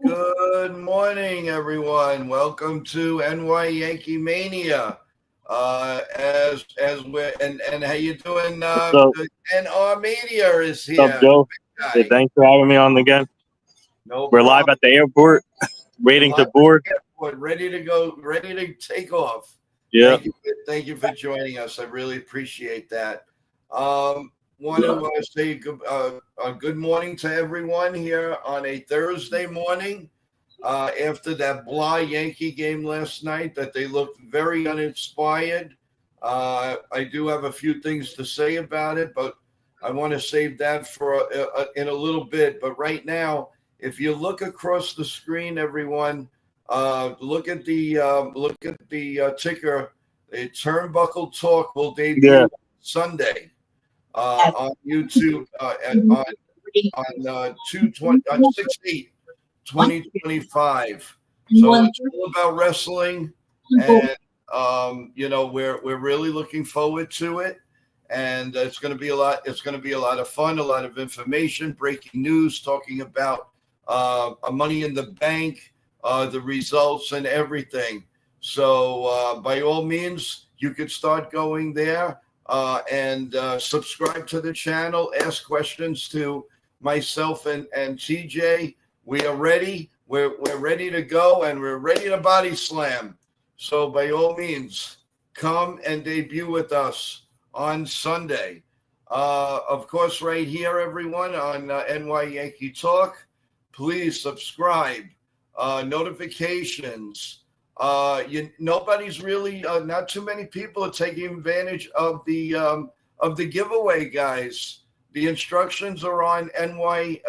Good morning, everyone. Welcome to NY Yankee Mania. As we're and how you doing? So, And our media is what's up, here. Joe? Hey, Guy. thanks for having me on again. No We're live problem. at the airport, We're waiting live to board. at the airport, ready to go, ready to take off. Yeah. Thank you for joining us. I really appreciate that. Want to say good morning to everyone here on a Thursday morning. After that blah Yankee game last night, that they looked very uninspired. I do have a few things to say about it, but I want to save that for in a little bit. But right now, if you look across the screen, everyone, look at the ticker. The Turnbuckle Talk will debut Sunday on YouTube on 6/8/2025. So it's all about wrestling, and we're really looking forward to it, and it's going to be a lot. It's going to be a lot of fun, a lot of information, breaking news, talking about Money in the Bank, the results, and everything. So by all means, you could start going there and subscribe to the channel. Ask questions to myself and TJ. We are ready. We're ready to go, and we're ready to body slam. So by all means, come and debut with us on Sunday. Of course, right here, everyone, on NY Yankee Talk. Please subscribe. Notifications. Nobody's really, not too many people are taking advantage of the giveaway, guys. The instructions are on NY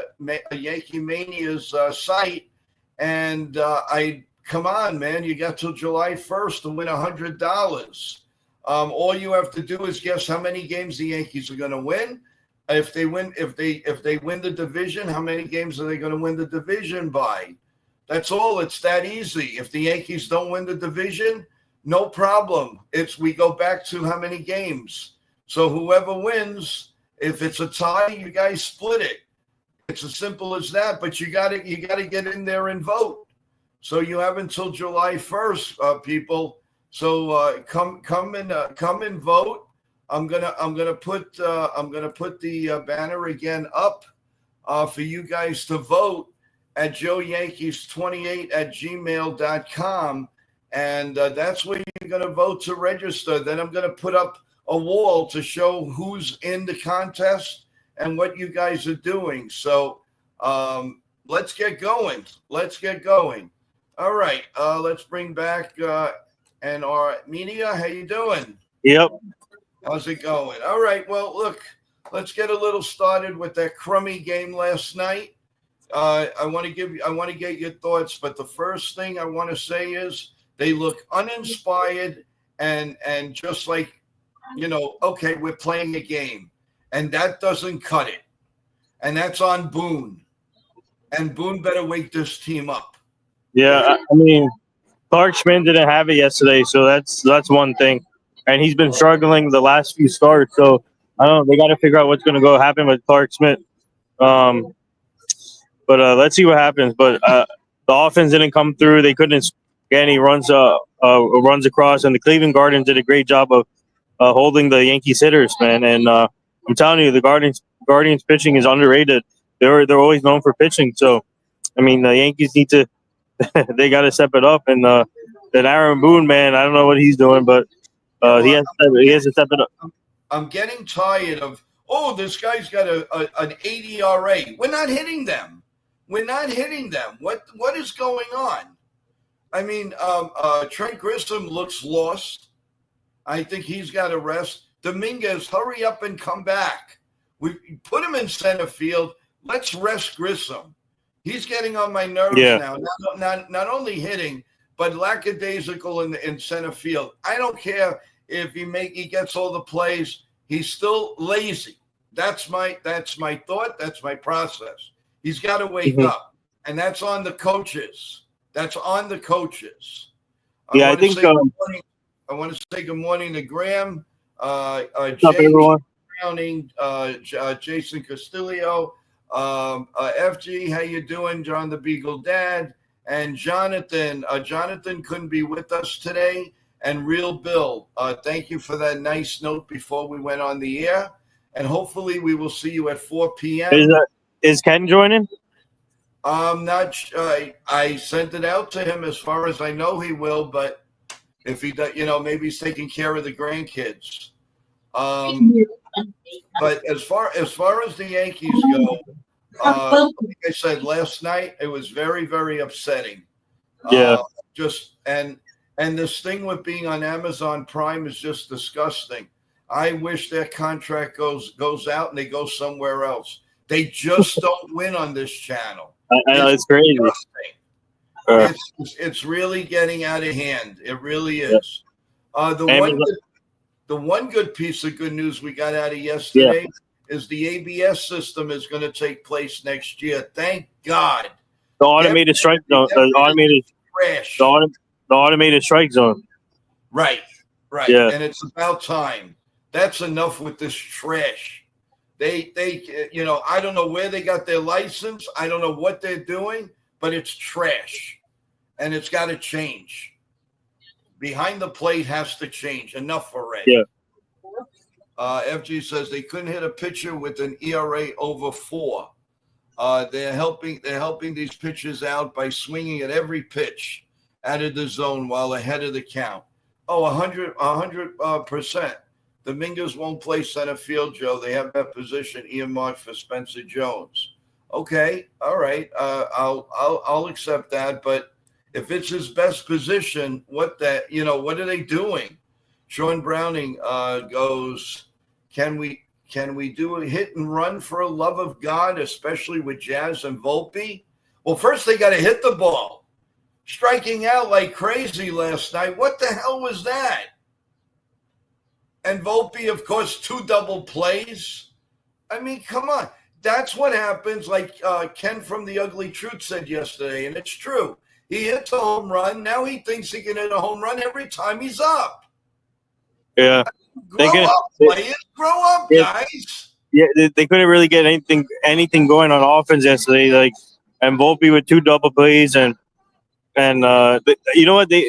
Yankee Mania's site, and come on, man, you got till July 1st to win $100. All you have to do is guess how many games the Yankees are going to win. If they win the division, how many games are they going to win the division by? That's all. It's that easy. If the Yankees don't win the division, no problem. We go back to how many games. So whoever wins, if it's a tie, you guys split it. It's as simple as that. But you got to get in there and vote. So you have until July 1st, people. So come and vote. I'm gonna put the banner again up for you guys to vote at joeyankees28@gmail.com, and that's where you're going to vote to register. Then I'm going to put up a wall to show who's in the contest and what you guys are doing. So let's get going. All right, let's bring back and our media. How you doing? Yep. How's it going? All right. Well, look, let's get a little started with that crummy game last night. I want to get your thoughts, but the first thing I want to say is they look uninspired and just like, okay, we're playing a game, and that doesn't cut it, and that's on Boone, and Boone better wake this team up. Yeah, I mean, Clark Schmidt didn't have it yesterday, so that's one thing, and he's been struggling the last few starts. So I don't know. They got to figure out what's going to happen with Clark Schmidt. But let's see what happens. But the offense didn't come through. They couldn't get any runs across, and the Cleveland Guardians did a great job of holding the Yankees hitters, man. And I'm telling you, the Guardians pitching is underrated. They're always known for pitching. So, I mean, the Yankees need to they got to step it up. And then Aaron Boone, man, I don't know what he's doing, but he has to step it up. I'm getting tired of this guy's got an 80 ERA. We're not hitting them. What is going on? I mean, Trent Grisham looks lost. I think he's got to rest. Dominguez, hurry up and come back. We put him in center field. Let's rest Grisham. He's getting on my nerves now. Not only hitting, but lackadaisical in center field. I don't care if he gets all the plays. He's still lazy. That's my thought. That's my process. He's got to wake up, and that's on the coaches. I want to say good morning to Graham, What's up, everyone? Browning, Jason Castillo, FG, how you doing, John the Beagle Dad? And Jonathan. Jonathan couldn't be with us today. And Real Bill, thank you for that nice note before we went on the air. And hopefully we will see you at 4 p.m. Is Ken joining? I'm not. I sent it out to him. As far as I know, he will. But if he does, maybe he's taking care of the grandkids. But as far as the Yankees go, like I said last night, it was very, very upsetting. Yeah. And this thing with being on Amazon Prime is just disgusting. I wish their contract goes out and they go somewhere else. They just don't win on this channel. I know, it's crazy. It's really getting out of hand. It really is. The one good piece of good news we got out of yesterday is the ABS system is going to take place next year. Thank God. The automated strike zone. The automated strike zone. Right. Yeah. And it's about time. That's enough with this trash. They I don't know where they got their license. I don't know what they're doing, but it's trash. And it's got to change. Behind the plate has to change. Enough already. Yeah. FG says they couldn't hit a pitcher with an ERA over 4. They're helping these pitchers out by swinging at every pitch out of the zone while ahead of the count. 100%. The Mingers won't play center field, Joe. They have that position earmarked for Spencer Jones. Okay, all right. I'll accept that. But if it's his best position, what are they doing? Sean Browning goes, can we do a hit and run for a love of God, especially with Jazz and Volpe? Well, first they got to hit the ball. Striking out like crazy last night. What the hell was that? And Volpe, of course, 2 double plays. I mean, come on. That's what happens, like Ken from The Ugly Truth said yesterday, and it's true. He hits a home run. Now he thinks he can hit a home run every time he's up. Yeah. Grow up, players. Grow up, guys. Yeah, they couldn't really get anything going on offense yesterday. And Volpe with 2 double plays, and you know what they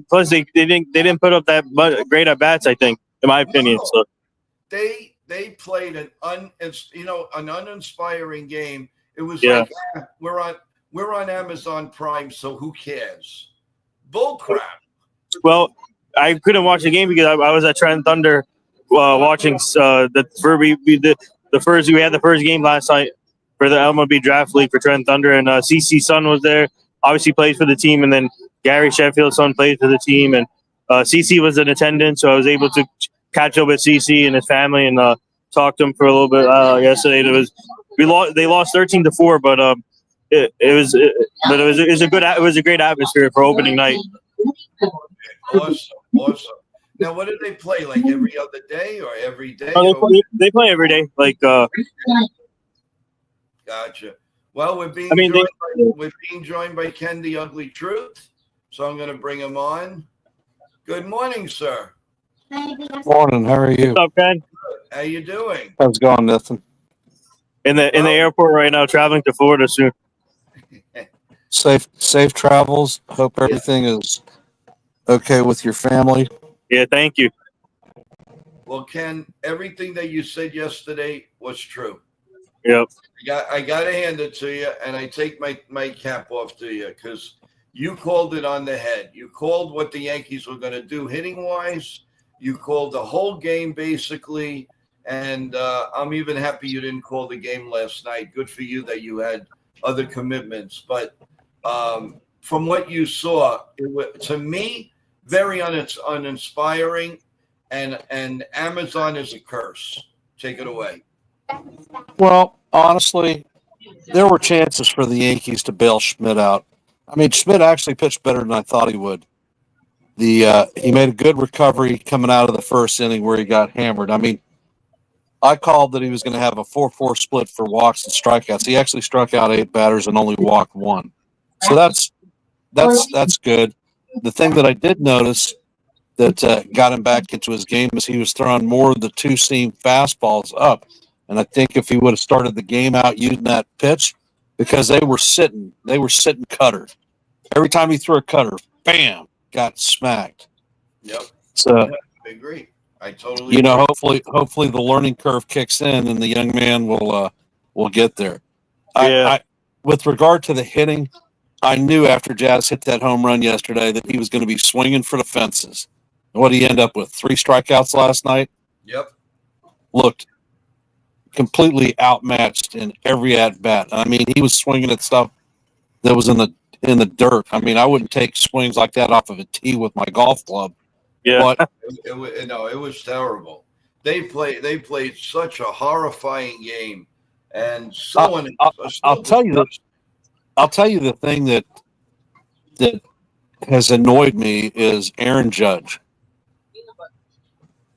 plus they didn't put up that great at bats. I think, in my opinion. No. So they played an uninspiring game. It was like we're on Amazon Prime, so who cares? Bull crap. Well, I couldn't watch the game because I was at Trent Thunder watching the first game last night for the MLB Draft League for Trent Thunder, and CC's son was there. Obviously plays for the team, and then Gary Sheffield's son plays for the team, and CC was in attendance, so I was able to catch up with CC and his family and talk to him for a little bit yesterday. They lost 13-4, but it was a great atmosphere for opening night. Awesome. Now, what do they play? Like every other day or every day? They play every day. Gotcha. Well, we're being joined by Ken the Ugly Truth, so I'm going to bring him on. Good morning, sir. Morning. How are you? What's up, Ken? How you doing? How's it going, Nathan? In the airport right now, traveling to Florida soon. Safe travels. Hope everything is okay with your family. Yeah, thank you. Well, Ken, everything that you said yesterday was true. Yep. I got to hand it to you, and I take my cap off to you because you called it on the head. You called what the Yankees were going to do hitting-wise. You called the whole game, basically, and I'm even happy you didn't call the game last night. Good for you that you had other commitments. But from what you saw, it was, to me, very uninspiring, and Amazon is a curse. Take it away. Well, honestly, there were chances for the Yankees to bail Schmidt out. I mean, Schmidt actually pitched better than I thought he would. He made a good recovery coming out of the first inning where he got hammered. I mean, I called that he was going to have a 4-4 split for walks and strikeouts. He actually struck out 8 batters and only walked 1. So that's good. The thing that I did notice that got him back into his game is he was throwing more of the 2-seam fastballs up. And I think if he would have started the game out using that pitch, because they were sitting cutter. Every time he threw a cutter, bam, got smacked. Yep. So, Yeah, I agree. I totally agree. hopefully the learning curve kicks in and the young man will get there. Yeah. I with regard to the hitting, I knew after Jazz hit that home run yesterday that he was going to be swinging for the fences. And what did he end up with? 3 strikeouts last night. Yep. Looked completely outmatched in every at bat. I mean, he was swinging at stuff that was in the dirt. I mean, I wouldn't take swings like that off of a tee with my golf club. Yeah. But It was terrible. They played such a horrifying game, and I'll tell you the thing that has annoyed me is Aaron Judge.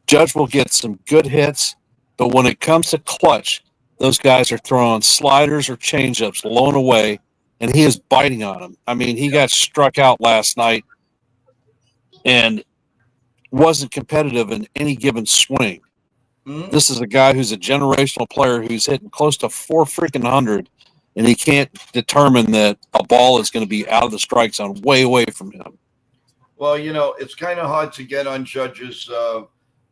Judge will get some good hits, but when it comes to clutch, those guys are throwing sliders or changeups blown away, and he is biting on them. I mean, he got struck out last night and wasn't competitive in any given swing. Mhm. This is a guy who's a generational player who's hitting close to 400, and he can't determine that a ball is going to be out of the strike zone way away from him. Well, it's kind of hard to get on Judge's,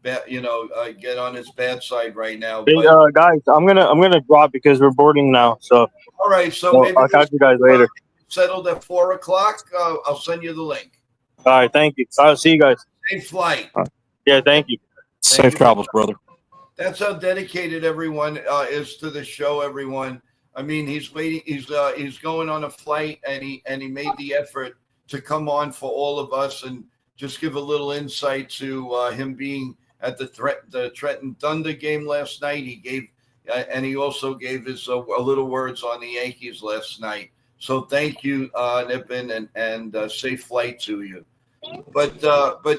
get on his bad side right now. Hey, But guys, I'm gonna drop because we're boarding now. So, all right, so well, maybe I'll talk to you guys later. settled at 4:00. I'll send you the link. All right, thank you. I'll see you guys. Safe flight. Yeah, thank you. Safe travels, brother. That's how dedicated everyone is to the show. Everyone. I mean, he's waiting. He's going on a flight, and he made the effort to come on for all of us and just give a little insight to him being at the Trenton Thunder game last night. He gave, and he also gave his a little words on the Yankees last night. So thank you, Nippon, and safe flight to you. But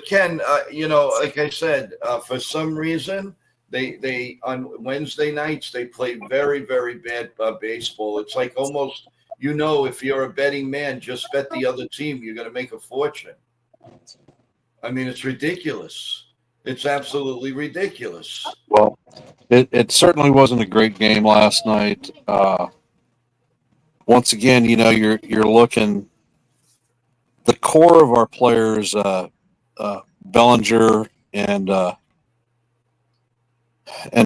Ken, like I said, for some reason they on Wednesday nights they play very, very bad baseball. It's like almost, if you're a betting man, just bet the other team. You're going to make a fortune. I mean, it's ridiculous. It's absolutely ridiculous. Well, it certainly wasn't a great game last night. Once again, you're looking the core of our players, Bellinger and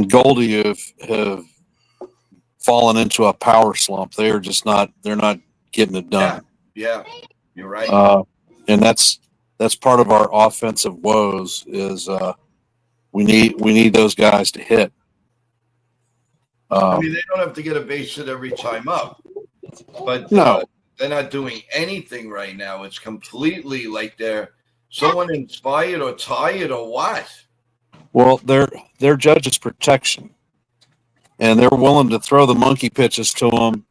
Goldie have fallen into a power slump. They're not getting it done. Yeah, you're right. And that's part of our offensive woes is we need those guys to hit. I mean, they don't have to get a base hit every time up, but No. They're not doing anything right now. It's completely like they're someone inspired or tired or what. Well, they're Judge's protection, and they're willing to throw the monkey pitches to him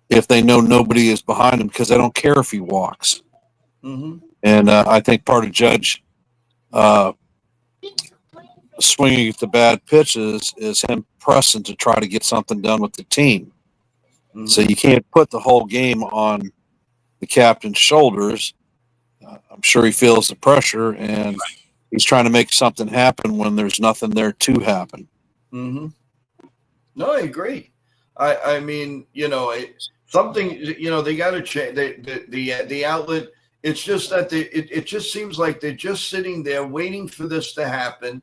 if they know nobody is behind him because they don't care if he walks. Mm-hmm. And I think part of Judge swinging at the bad pitches is him pressing to try to get something done with the team. Mm-hmm. So you can't put the whole game on the captain's shoulders. I'm sure he feels the pressure, and he's trying to make something happen when there's nothing there to happen. Mm-hmm. No, I agree. I mean, something. They got to change the outlet. It's just that it just seems like they're just sitting there waiting for this to happen.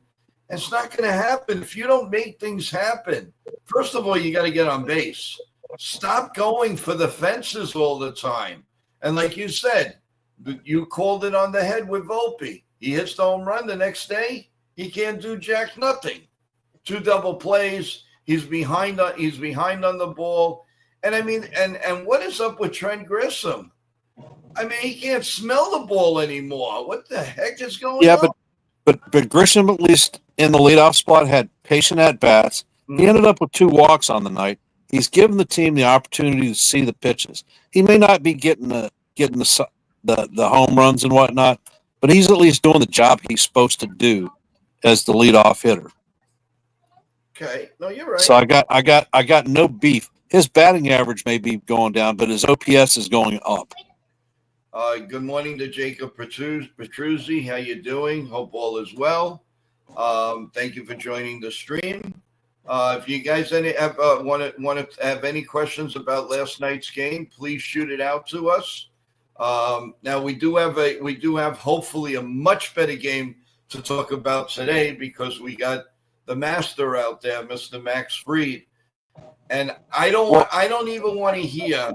It's not going to happen if you don't make things happen. First of all, you got to get on base. Stop going for the fences all the time. And like you said, you called it on the head with Volpe. He hits the home run the next day. He can't do jack nothing. 2 double plays. He's behind on the ball. And I mean, and what is up with Trent Grissom? I mean, he can't smell the ball anymore. What the heck is going on? But Grissom, at least in the leadoff spot, had patient at bats. Mm-hmm. He ended up with 2 walks on the night. He's given the team the opportunity to see the pitches. He may not be getting the home runs and whatnot, but he's at least doing the job he's supposed to do as the leadoff hitter. Okay, no, you're right. So I got no beef. His batting average may be going down, but his OPS is going up. Good morning to Jacob Petruzzi. How you doing? Hope all is well. Thank you for joining the stream. If you guys want to have any questions about last night's game, please shoot it out to us. Now we do have hopefully a much better game to talk about today because we got the master out there, Mr. Max Fried, and I don't even want to hear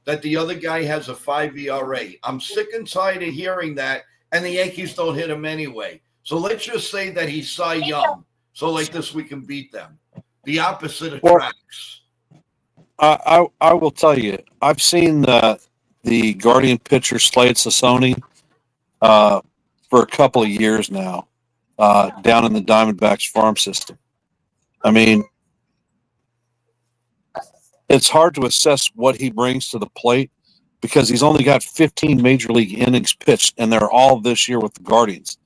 that the other guy has a 5 ERA. I'm sick and tired of hearing that, and the Yankees don't hit him anyway. So let's just say that he's Cy Young. So like this, we can beat them. The opposite attracts. I will tell you, I've seen the Guardian pitcher Slade Sassoni for a couple of years now down in the Diamondbacks farm system. I mean, it's hard to assess what he brings to the plate because he's only got 15 major league innings pitched, and they're all this year with the Guardians.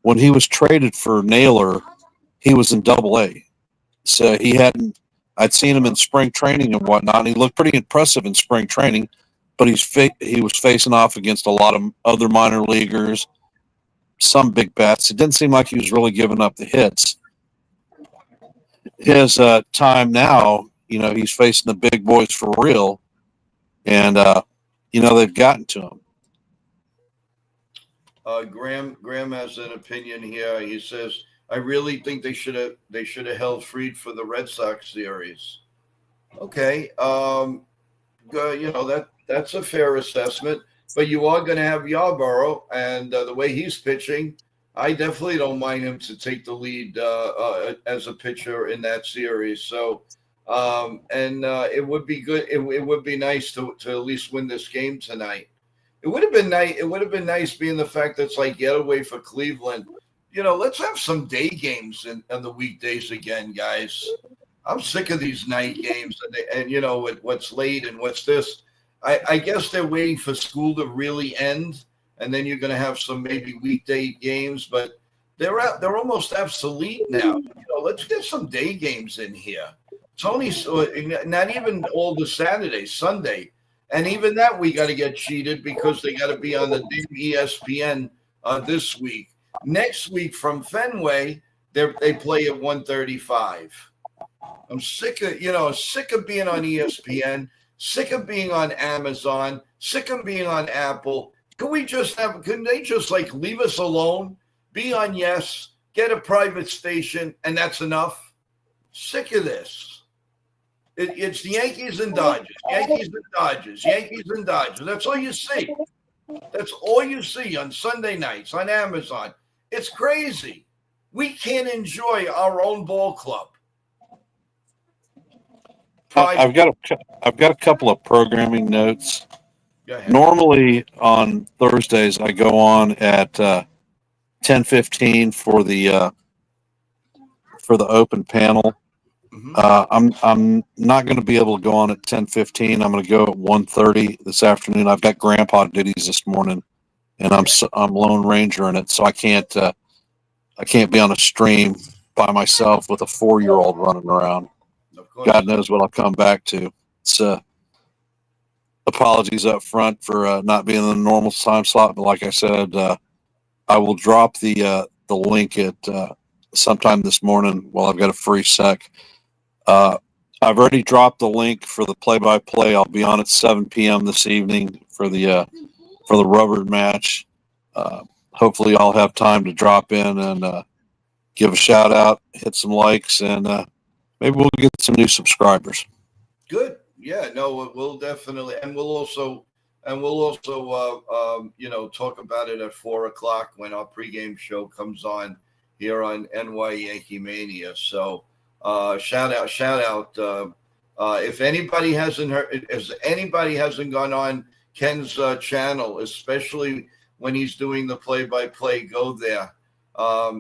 When he was traded for Naylor, he was in Double-A. So I'd seen him in spring training and whatnot, and he looked pretty impressive in spring training, but he was facing off against a lot of other minor leaguers, some big bats. It didn't seem like he was really giving up the hits. His time now, he's facing the big boys for real, and, they've gotten to him. Graham has an opinion here. He says, I really think they should have held Fried for the Red Sox series. Okay, that's a fair assessment. But you are going to have Yarborough, and the way he's pitching, I definitely don't mind him to take the lead as a pitcher in that series. So, it would be good. It would be nice to at least win this game tonight. It would have been nice. It would have been nice being the fact that it's like getaway for Cleveland. Let's have some day games on the weekdays again, guys. I'm sick of these night games and what's late and what's this. I guess they're waiting for school to really end, and then you're going to have some maybe weekday games, but they're almost obsolete now. Let's get some day games in here. It's only not even all the Saturday, Sunday. And even that we got to get cheated because they got to be on the damn ESPN this week. Next week from Fenway, they play at 1:35. I'm sick of being on ESPN, sick of being on Amazon, sick of being on Apple. Couldn't they just leave us alone? Be on Yes, get a private station, and that's enough. Sick of this. It's the Yankees and Dodgers, Yankees and Dodgers, Yankees and Dodgers. That's all you see. That's all you see on Sunday nights on Amazon. It's crazy. We can't enjoy our own ball club. I've got a couple of programming notes. Normally on Thursdays I go on at 10:15 for the open panel. Mm-hmm. I'm not going to be able to go on at 10:15. I'm going to go at 1:30 this afternoon. I've got grandpa duties this morning, and I'm Lone Ranger in it, so I can't be on a stream by myself with a 4-year-old running around. God knows what I'll come back to. It's apologies up front for not being in the normal time slot, but like I said, I will drop the link at sometime this morning while I've got a free sec. I've already dropped the link for the play-by-play. I'll be on at 7 p.m. this evening for the rubber match. Hopefully I'll have time to drop in and give a shout out, hit some likes, and maybe we'll get some new subscribers. Good. Yeah, no, we'll definitely, and we'll also talk about it at 4:00 when our pregame show comes on here on NY Yankee Mania. So, shout out. If anybody hasn't gone on Ken's channel, especially when he's doing the play-by-play, go there.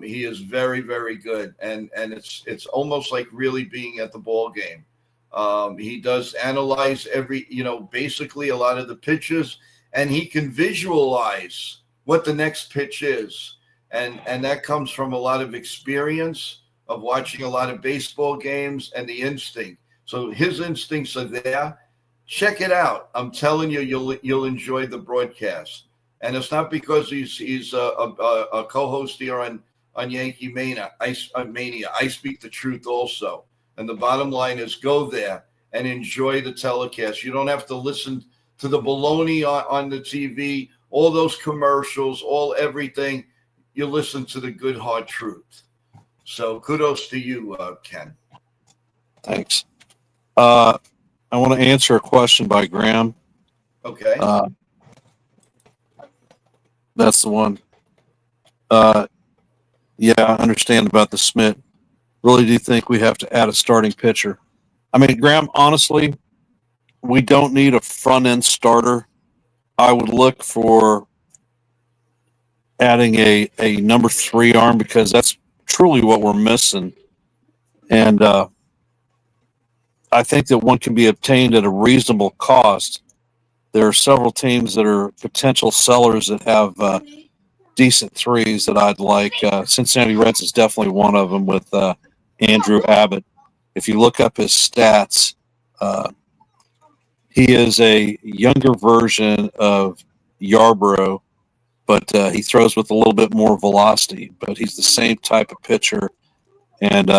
He is very, very good, and it's almost like really being at the ball game. He does analyze basically a lot of the pitches, and he can visualize what the next pitch is. And that comes from a lot of experience of watching a lot of baseball games and the instinct. So his instincts are there. Check it out. I'm telling you, you'll enjoy the broadcast. And it's not because he's a co-host here on Yankee Mania. I speak the truth also. And the bottom line is go there and enjoy the telecast. You don't have to listen to the baloney on the TV, all those commercials, everything. You listen to the good, hard truth. So kudos to you, Ken. Thanks. I want to answer a question by Graham. Okay. That's the one. Yeah, I understand about the Smith. Really do think we have to add a starting pitcher. I mean, Graham, honestly, we don't need a front end starter. I would look for adding a number 3 arm because that's truly what we're missing. And I think that one can be obtained at a reasonable cost. There are several teams that are potential sellers that have decent 3s that I'd like. Cincinnati Reds is definitely one of them with Andrew Abbott. If you look up his stats, he is a younger version of Yarbrough, but he throws with a little bit more velocity. But he's the same type of pitcher. And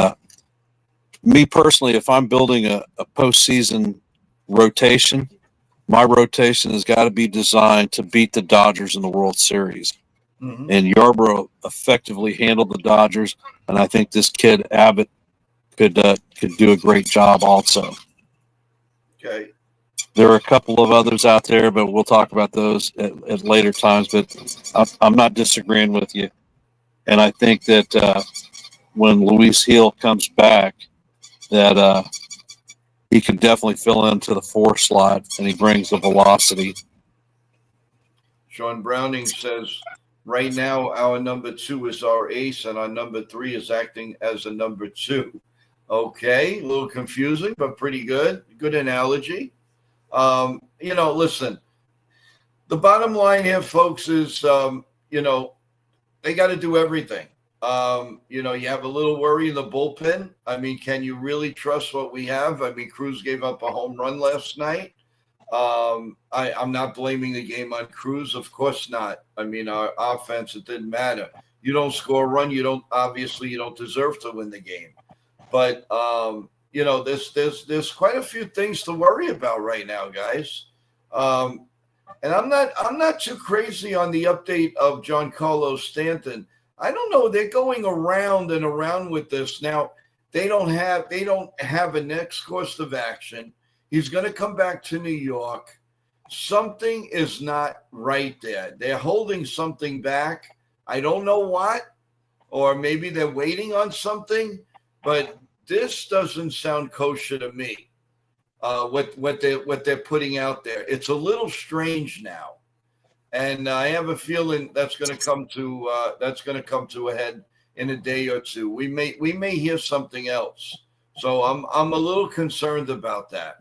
me personally, if I'm building a postseason rotation, my rotation has got to be designed to beat the Dodgers in the World Series. Mm-hmm. And Yarbrough effectively handled the Dodgers, and I think this kid Abbott could do a great job also. Okay. There are a couple of others out there, but we'll talk about those at later times. But I'm not disagreeing with you, and I think that when Luis Hill comes back, that he could definitely fill into the 4 slot, and he brings the velocity. Sean Browning says, right now our number 2 is our ace, and our number 3 is acting as a number 2. Okay, a little confusing, but pretty good. Good analogy. Listen, the bottom line here, folks, is, they got to do everything. You have a little worry in the bullpen. I mean, can you really trust what we have? I mean, Cruz gave up a home run last night. I'm not blaming the game on Cruz. Of course not. I mean, our offense, it didn't matter. You don't score a run, you don't deserve to win the game. But, there's quite a few things to worry about right now, guys. And I'm not too crazy on the update of Giancarlo Stanton. I don't know. They're going around and around with this. Now, they don't have a next course of action. He's going to come back to New York. Something is not right there. They're holding something back. I don't know what, or maybe they're waiting on something, but this doesn't sound kosher to me. What they're putting out there, it's a little strange now, and I have a feeling that's going to come to a head in a day or two. We may hear something else, so I'm a little concerned about that.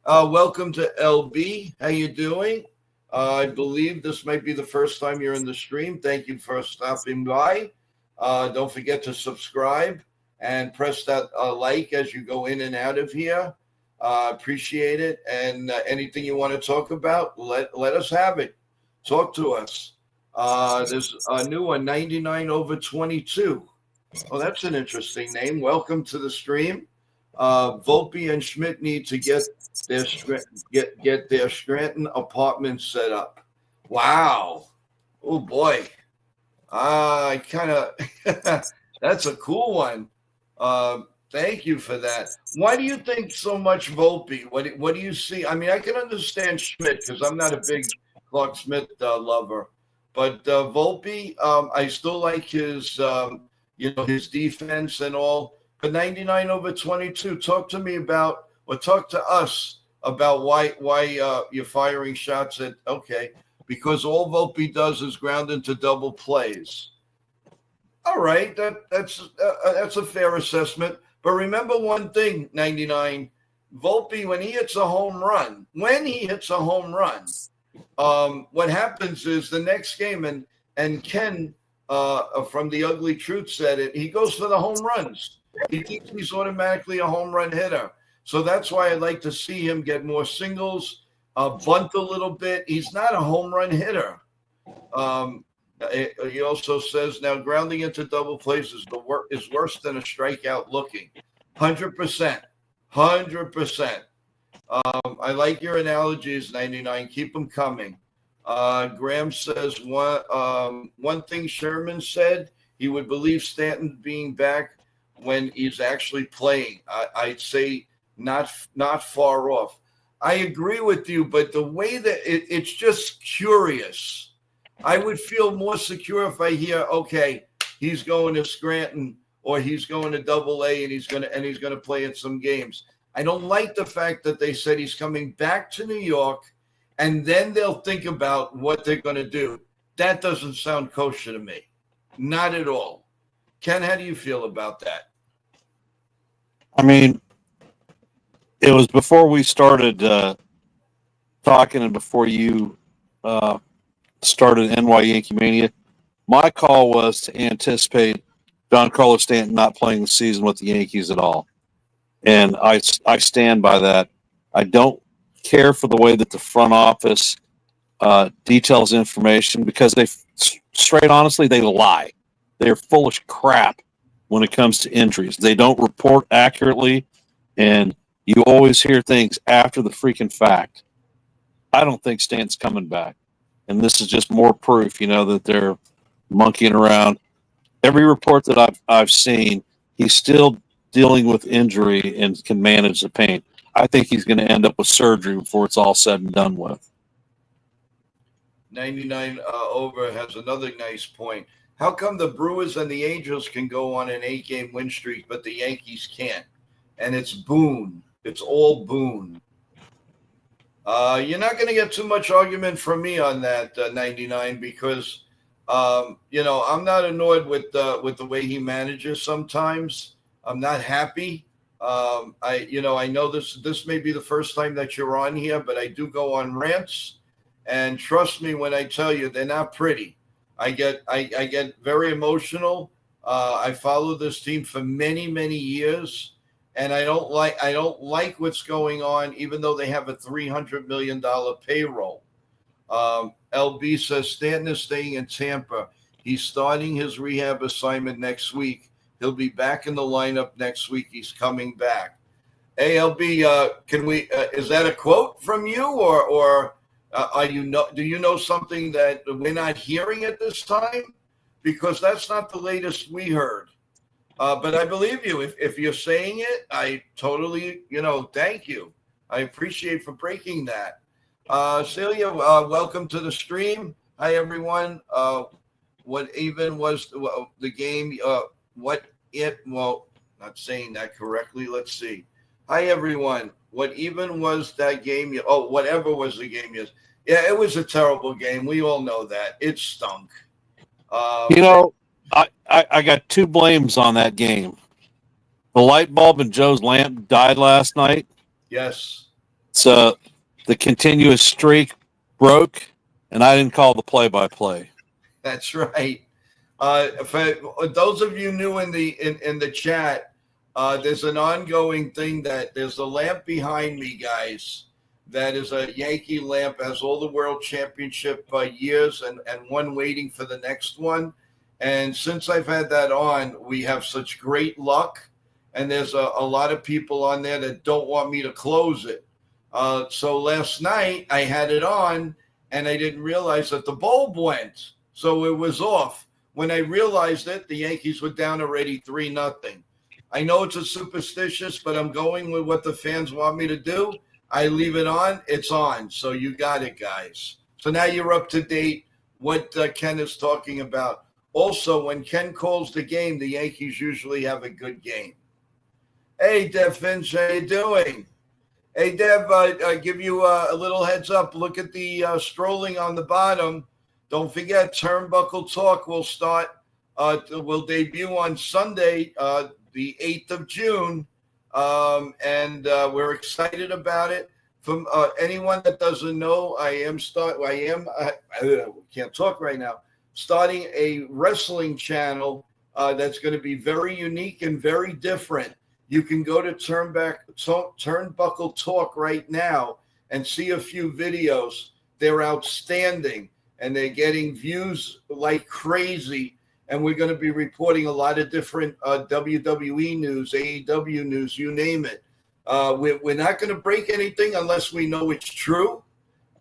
Welcome to LB. How you doing? I believe this might be the first time you're in the stream. Thank you for stopping by. Don't forget to subscribe and press that like as you go in and out of here. Appreciate it. And anything you want to talk about, let us have it. Talk to us. There's a new one, 99/22. Oh, that's an interesting name. Welcome to the stream. Volpe and Schmidt need to get their Scranton apartment set up. Wow. Oh boy. I kind of that's a cool one. Thank you for that. Why do you think so much Volpe? What do you see? I mean, I can understand Schmidt because I'm not a big Clark Smith lover, but Volpe, I still like his his defense and all. But 99/22, talk to us about why you're firing shots at, okay, because all Volpe does is ground into double plays. All right, that's a fair assessment. But remember one thing, 99, Volpe, when he hits a home run, what happens is the next game, and Ken from The Ugly Truth said it, he goes for the home runs. He thinks he's automatically a home run hitter. So that's why I'd like to see him get more singles, bunt a little bit. He's not a home run hitter. And He also says now grounding into double plays is worse than a strikeout looking. 100%. 100%. I like your analogies, 99. Keep them coming. Graham says one thing Sherman said, he would believe Stanton being back when he's actually playing. I'd say not far off. I agree with you, but the way that it's just curious. I would feel more secure if I hear, okay, he's going to Scranton or he's going to Double A and he's gonna play in some games. I don't like the fact that they said he's coming back to New York and then they'll think about what they're going to do. That doesn't sound kosher to me. Not at all. Ken, how do you feel about that? I mean, it was before we started talking and before you started NY Yankee Mania. My call was to anticipate Giancarlo Stanton not playing the season with the Yankees at all. And I stand by that. I don't care for the way that the front office details information because they, straight honestly, they lie. They're full of crap when it comes to injuries. They don't report accurately, and you always hear things after the freaking fact. I don't think Stanton's coming back. And this is just more proof, that they're monkeying around. Every report that I've seen, he's still dealing with injury and can manage the pain. I think he's going to end up with surgery before it's all said and done with. 99 over has another nice point. How come the Brewers and the Angels can go on an 8-game win streak, but the Yankees can't? And it's Boone. It's all Boone. You're not going to get too much argument from me on that, 99, because I'm not annoyed with the way he manages sometimes. I'm not happy. I know this may be the first time that you're on here, but I do go on rants, and trust me when I tell you they're not pretty. I get very emotional. I followed this team for many, many years, and I don't like what's going on, even though they have a $300 million payroll. LB says Stanton is staying in Tampa. He's starting his rehab assignment next week. He'll be back in the lineup next week. He's coming back. Hey, LB, can we? Is that a quote from you, or do you know something that we're not hearing at this time? Because that's not the latest we heard. But I believe you. If you're saying it, I totally, thank you. I appreciate for breaking that. Celia, welcome to the stream. Hi, everyone. What even was the game? Not saying that correctly. Let's see. Hi, everyone. What even was that game? Whatever was the game. Yes. Yeah, it was a terrible game. We all know that. It stunk. I got two blames on that game. The light bulb in Joe's lamp died last night. Yes. So the continuous streak broke, and I didn't call the play-by-play. That's right. For those of you new in the chat, there's an ongoing thing that there's a lamp behind me, guys. That is a Yankee lamp, has all the World Championship years and one waiting for the next one. And since I've had that on, we have such great luck. And there's a lot of people on there that don't want me to close it. So last night I had it on and I didn't realize that the bulb went. So it was off. When I realized it, the Yankees were down already 3-0. I know it's a superstitious, but I'm going with what the fans want me to do. I leave it on, it's on. So you got it, guys. So now you're up to date what Ken is talking about. Also, when Ken calls the game, the Yankees usually have a good game. Hey, Dev Finch, how you doing? Hey, Dev, I give you a little heads up. Look at the strolling on the bottom. Don't forget, Turnbuckle Talk will will debut on Sunday, the 8th of June. And we're excited about it. From anyone that doesn't know, I can't talk right now, starting a wrestling channel that's going to be very unique and very different. You can go to Turnbuckle Talk right now and see a few videos. They're outstanding. and they're getting views like crazy. And we're going to be reporting a lot of different WWE news, AEW news, you name it. We're not going to break anything unless we know it's true.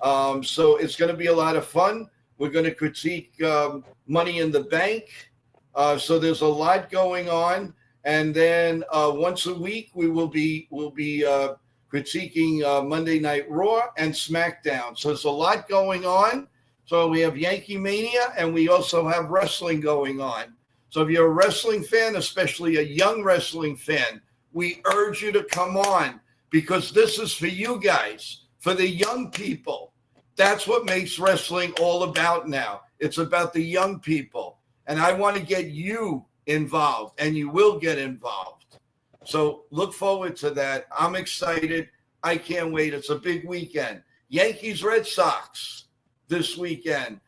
So it's going to be a lot of fun. We're going to critique Money in the Bank. So there's a lot going on. And then once a week, we'll be critiquing Monday Night Raw and SmackDown. So there's a lot going on. So we have Yankee Mania, and we also have wrestling going on. So if you're a wrestling fan, especially a young wrestling fan, we urge you to come on, because this is for you guys, for the young people. That's what makes wrestling all about now. It's about the young people. And I want to get you involved, and you will get involved. So look forward to that. I'm excited. I can't wait. It's a big weekend. Yankees, Red Sox this weekend.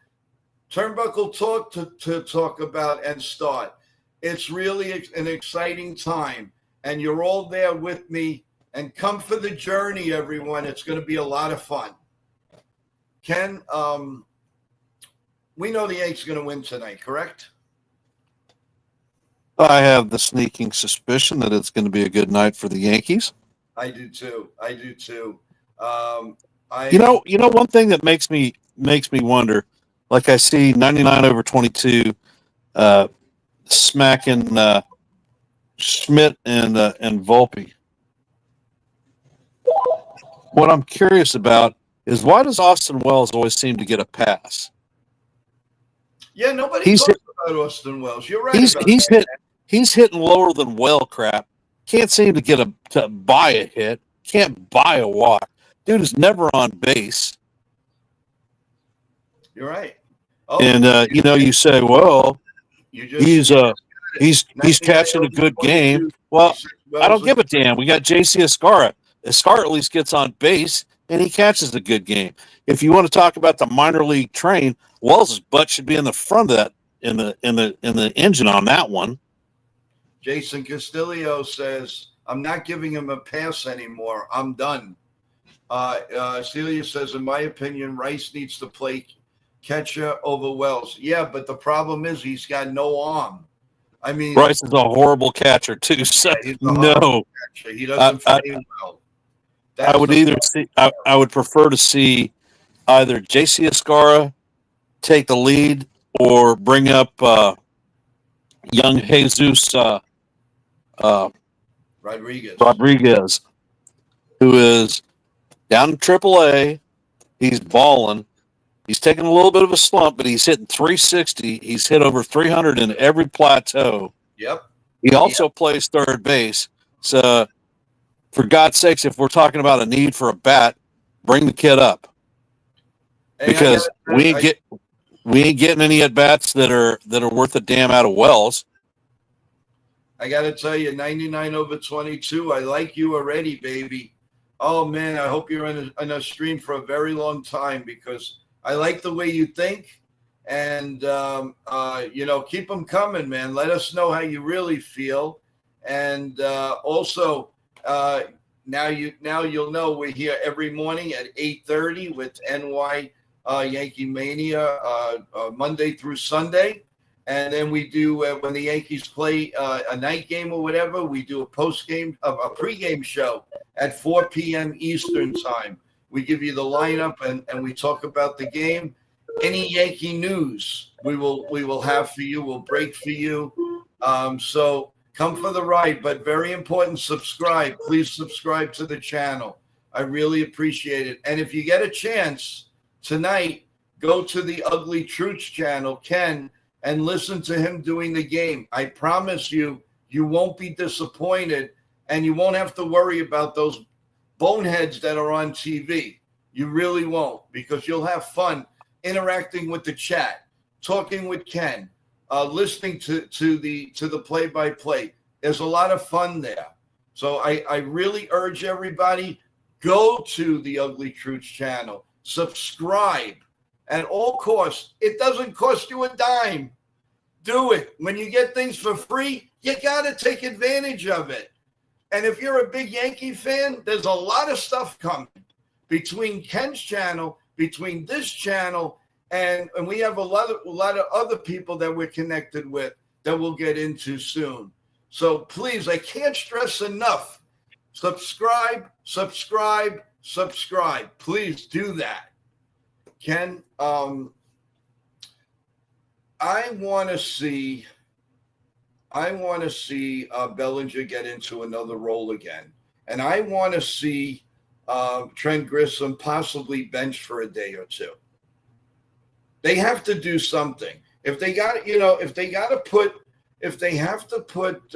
Turnbuckle Talk to talk about and start. It's really an exciting time, and you're all there with me. And come for the journey, everyone. It's going to be a lot of fun. Ken, we know the Yankees are going to win tonight, correct? I have the sneaking suspicion that it's going to be a good night for the Yankees. I do too. You know, one thing that makes me wonder, like I see 99/22 smacking Schmidt and Volpe. What I'm curious about is, why does Austin Wells always seem to get a pass? Yeah, nobody talks about Austin Wells. You're right. He's hitting lower than well crap. Can't seem to to buy a hit. Can't buy a walk. Dude is never on base. You're right. Oh, and you say, well, he's catching a good game. Well, I don't give a damn. We got JC Escarra. Escarra at least gets on base, and he catches a good game. If you want to talk about the minor league train, Wells' butt should be in the front of that, in the engine on that one. Jason Castillo says, I'm not giving him a pass anymore. I'm done. Celia says, in my opinion, Rice needs to play catcher over Wells. Yeah, but the problem is he's got no arm. I mean, Rice is a horrible catcher too. So no, catcher. He doesn't play well. I would prefer to see either JC Escarra take the lead or bring up young Jesus Rodriguez, who is down in AAA. He's balling. He's taking a little bit of a slump, but he's hitting 360. He's hit over 300 in every plateau. Yep. He also plays third base. So, for God's sakes, if we're talking about a need for a bat, bring the kid up. Because we ain't getting any at bats that are worth a damn out of Wells. I got to tell you, 99/22. I like you already, baby. Oh man, I hope you're in a stream for a very long time, because I like the way you think, and keep them coming, man. Let us know how you really feel, and also now you'll know we're here every morning at 8:30 with NY Yankee Mania Monday through Sunday. And then we do, when the Yankees play a night game or whatever, we do a pregame show at 4 p.m. Eastern time. We give you the lineup and we talk about the game. Any Yankee news we will have for you. We'll break for you. So come for the ride, but very important, subscribe. Please subscribe to the channel. I really appreciate it. And if you get a chance tonight, go to the Ugly Truths channel, Ken, and listen to him doing the game. I promise you, you won't be disappointed, and you won't have to worry about those boneheads that are on TV. You really won't, because you'll have fun interacting with the chat, talking with Ken, listening to the play-by-play. There's a lot of fun there. So I really urge everybody, go to the Ugly Truths channel, subscribe at all costs. It doesn't cost you a dime. Do it. When you get things for free, you got to take advantage of it. And if you're a big Yankee fan, there's a lot of stuff coming between Ken's channel, between this channel, and we have a lot of other people that we're connected with that we'll get into soon. So please, I can't stress enough. Subscribe. Please do that. Ken, I want to see Bellinger get into another role again, and I want to see Trent Grissom possibly benched for a day or two. They have to do something. If they have to put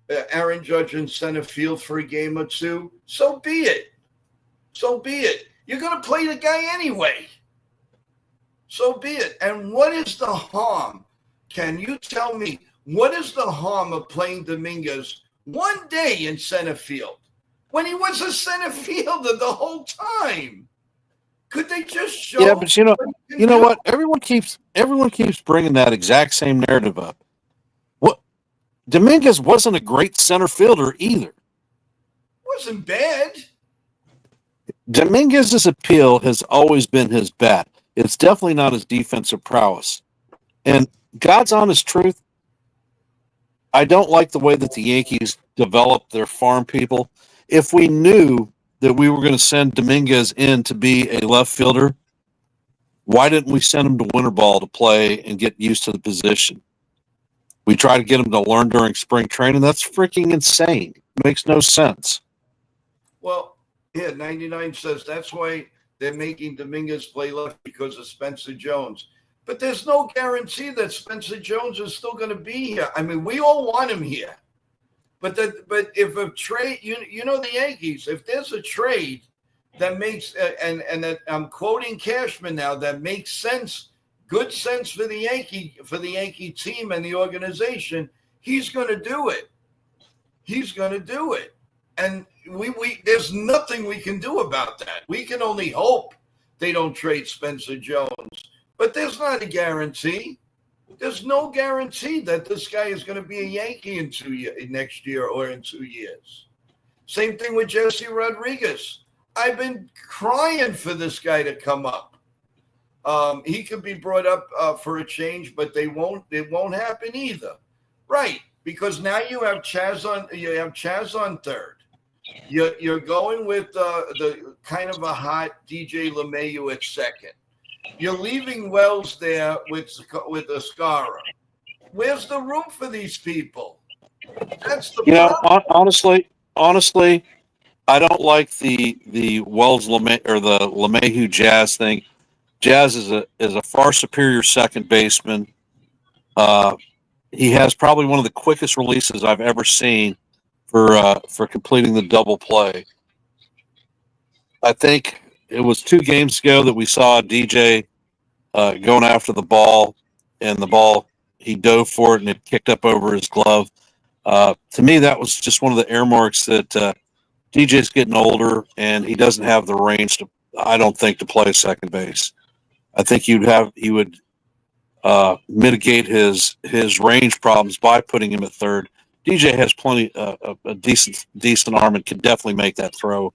Aaron Judge in center field for a game or two, so be it. You're going to play the guy anyway. So be it. And what is the harm? Can you tell me what is the harm of playing Dominguez one day in center field when he was a center fielder the whole time? Could they just show? Yeah, but you know what? Everyone keeps bringing that exact same narrative up. What Dominguez wasn't a great center fielder either. Wasn't bad. Dominguez's appeal has always been his bat. It's definitely not his defensive prowess. And God's honest truth, I don't like the way that the Yankees develop their farm people. If we knew that we were going to send Dominguez in to be a left fielder, why didn't we send him to winter ball to play and get used to the position? We try to get him to learn during spring training. That's freaking insane. It makes no sense. Well, yeah, 99 says that's why they're making Dominguez play left because of Spencer Jones. But there's no guarantee that Spencer Jones is still going to be here. I mean, we all want him here. But if a trade, you know the Yankees, if there's a trade that makes, and that I'm quoting Cashman now, that makes sense, good sense for the Yankee team and the organization, he's going to do it. And we there's nothing we can do about that. We can only hope they don't trade Spencer Jones. But there's not a guarantee. There's no guarantee that this guy is going to be a Yankee next year or in 2 years. Same thing with Jesse Rodriguez. I've been crying for this guy to come up. He could be brought up for a change, but it won't happen either. Right, because now you have Chaz on third. You're going with the kind of a hot DJ LeMahieu at second. You're leaving Wells there with Ascara. Where's the room for these people? That's the problem. Honestly, I don't like the Wells or the LeMahieu Jazz thing. Jazz is a far superior second baseman. He has probably one of the quickest releases I've ever seen for completing the double play. I think it was 2 games ago that we saw DJ going after the ball, and the ball, he dove for it and it kicked up over his glove. To me, that was just one of the air marks that DJ's getting older and he doesn't have the range to, I don't think, to play second base. I think he would mitigate his range problems by putting him at third. DJ has plenty a decent arm and can definitely make that throw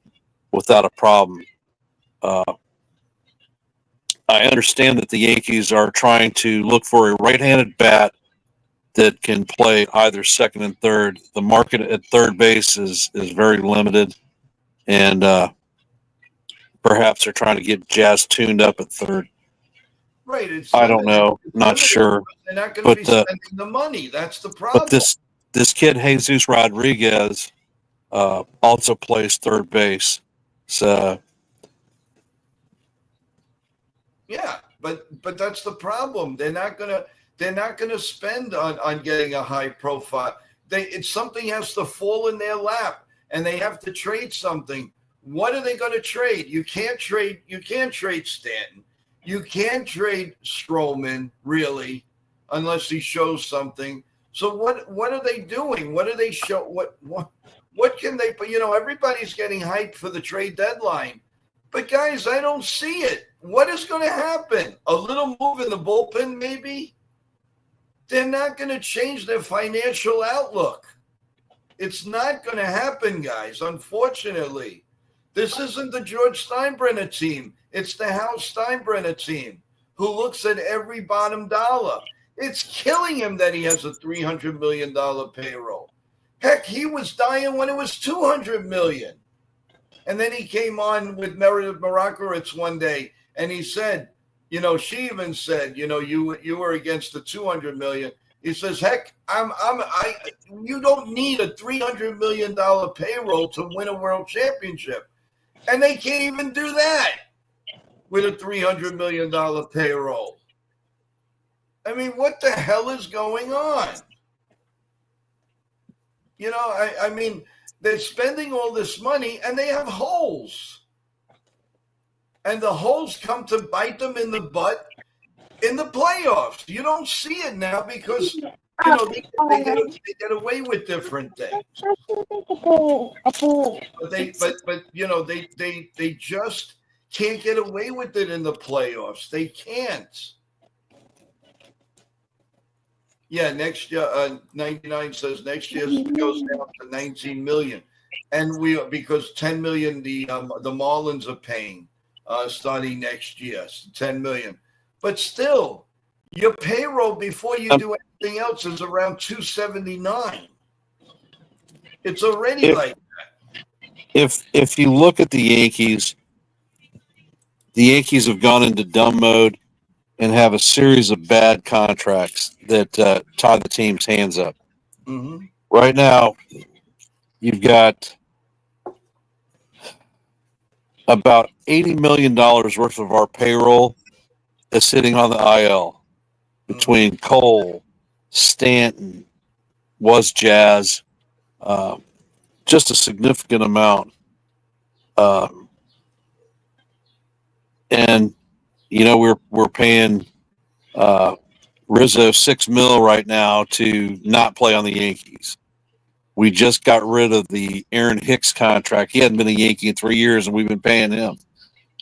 without a problem. I understand that the Yankees are trying to look for a right-handed bat that can play either second and third. The market at third base is very limited, and perhaps they're trying to get Jazz tuned up at third. Right. I don't know. Not sure. They're not going to be spending the money. That's the problem. But this kid, Jesus Rodriguez, also plays third base. So yeah, but that's the problem. They're not gonna spend on getting a high profile. Something has to fall in their lap, and they have to trade something. What are they going to trade? You can't trade Stanton. You can't trade Stroman, really, unless he shows something. So what are they doing? What do they show? What can they? Everybody's getting hyped for the trade deadline, but guys, I don't see it. What is going to happen? A little move in the bullpen, maybe? They're not going to change their financial outlook. It's not going to happen, guys, unfortunately. This isn't the George Steinbrenner team. It's the Hal Steinbrenner team. who looks at every bottom dollar. It's killing him that he has a $300 million payroll. Heck, he was dying when it was $200 million. And then he came on with Meredith Marakovitz one day, and he said, she even said, you were against the $200 million. He says, heck, you don't need a $300 million payroll to win a world championship. And they can't even do that with a $300 million payroll. I mean, what the hell is going on? I mean, they're spending all this money and they have holes. And the holes come to bite them in the butt in the playoffs. You don't see it now because, they get away with different things. But they just can't get away with it in the playoffs. They can't. Yeah, next year, 99 says next year goes down to 19 million, and because 10 million the Marlins are paying starting next year, so 10 million. But still, your payroll before you do anything else is around 279. It's already like that. If you look at the Yankees have gone into dumb mode and have a series of bad contracts that tie the team's hands up. Mm-hmm. Right now, you've got about $80 million worth of our payroll is sitting on the IL between Cole, Stanton, was Jazz, just a significant amount. And we're paying Rizzo $6 million right now to not play on the Yankees. We just got rid of the Aaron Hicks contract. He hadn't been a Yankee in 3 years, and we've been paying him.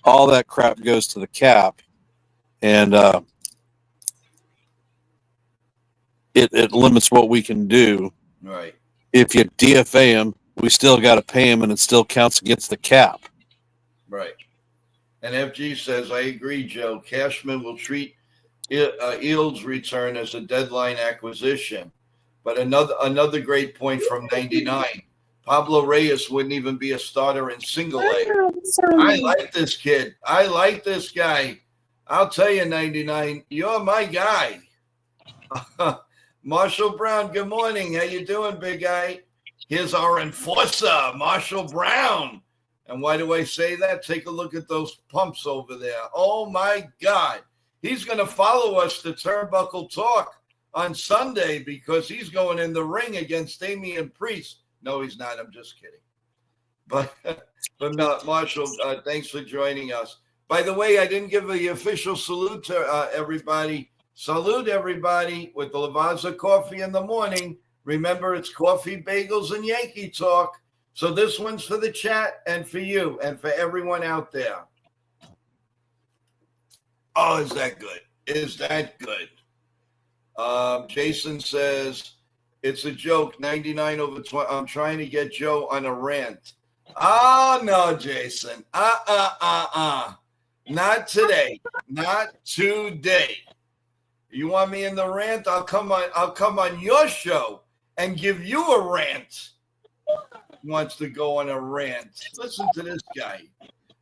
All that crap goes to the cap, and it limits what we can do. Right. If you DFA him, we still got to pay him, and it still counts against the cap. Right. And FG says, I agree, Joe. Cashman will treat Eels' return as a deadline acquisition. But another great point from 99. Pablo Reyes wouldn't even be a starter in single A. I like this kid. I like this guy. I'll tell you, 99, you're my guy. Marshall Brown, good morning. How you doing, big guy? Here's our enforcer, Marshall Brown. And why do I say that? Take a look at those pumps over there. Oh, my God. He's going to follow us to Turnbuckle Talk on Sunday because he's going in the ring against Damian Priest. No, he's not. I'm just kidding. But Marshall, thanks for joining us. By the way, I didn't give the official salute to everybody. Salute everybody with the Lavazza coffee in the morning. Remember, it's coffee, bagels, and Yankee talk. So this one's for the chat and for you and for everyone out there. Oh, is that good? Is that good? Jason says, it's a joke, 99 over 20. I'm trying to get Joe on a rant. Oh, no, Jason. Not today. Not today. You want me in the rant? I'll come on your show and give you a rant. He wants to go on a rant. Listen to this guy.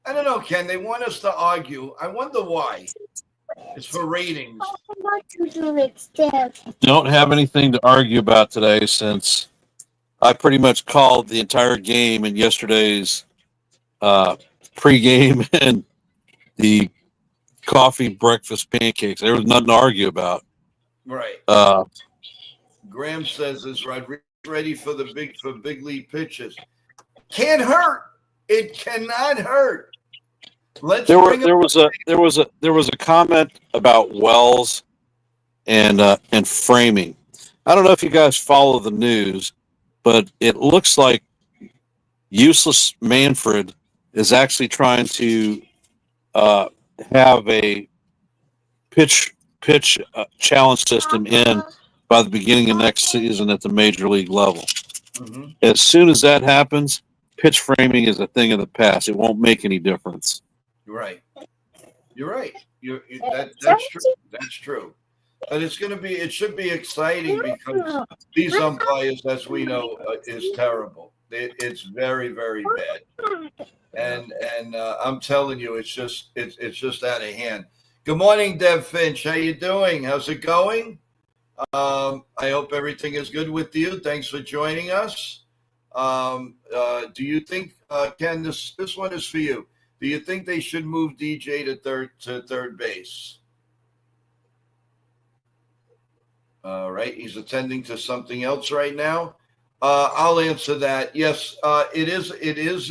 I don't know, Ken. They want us to argue. I wonder why. It's for ratings. Don't have anything to argue about today since I pretty much called the entire game in yesterday's pregame and the coffee, breakfast, pancakes. There was nothing to argue about. Right. Graham says, is Rodriguez ready for big league pitches? Can't hurt. It cannot hurt. There was a comment about Wells and framing. I don't know if you guys follow the news, but it looks like useless Manfred is actually trying to have a pitch challenge system in by the beginning of next season at the major league level. Mm-hmm. As soon as that happens, pitch framing is a thing of the past. It won't make any difference. Right. You're right. That's true. That's true. But it should be exciting because these umpires, as we know, is terrible. It's very, very bad. And I'm telling you, it's just out of hand. Good morning, Deb Finch. How you doing? How's it going? I hope everything is good with you. Thanks for joining us. Do you think, Ken, this one is for you? Do you think they should move DJ to third base? All right, he's attending to something else right now. I'll answer that. Yes, it is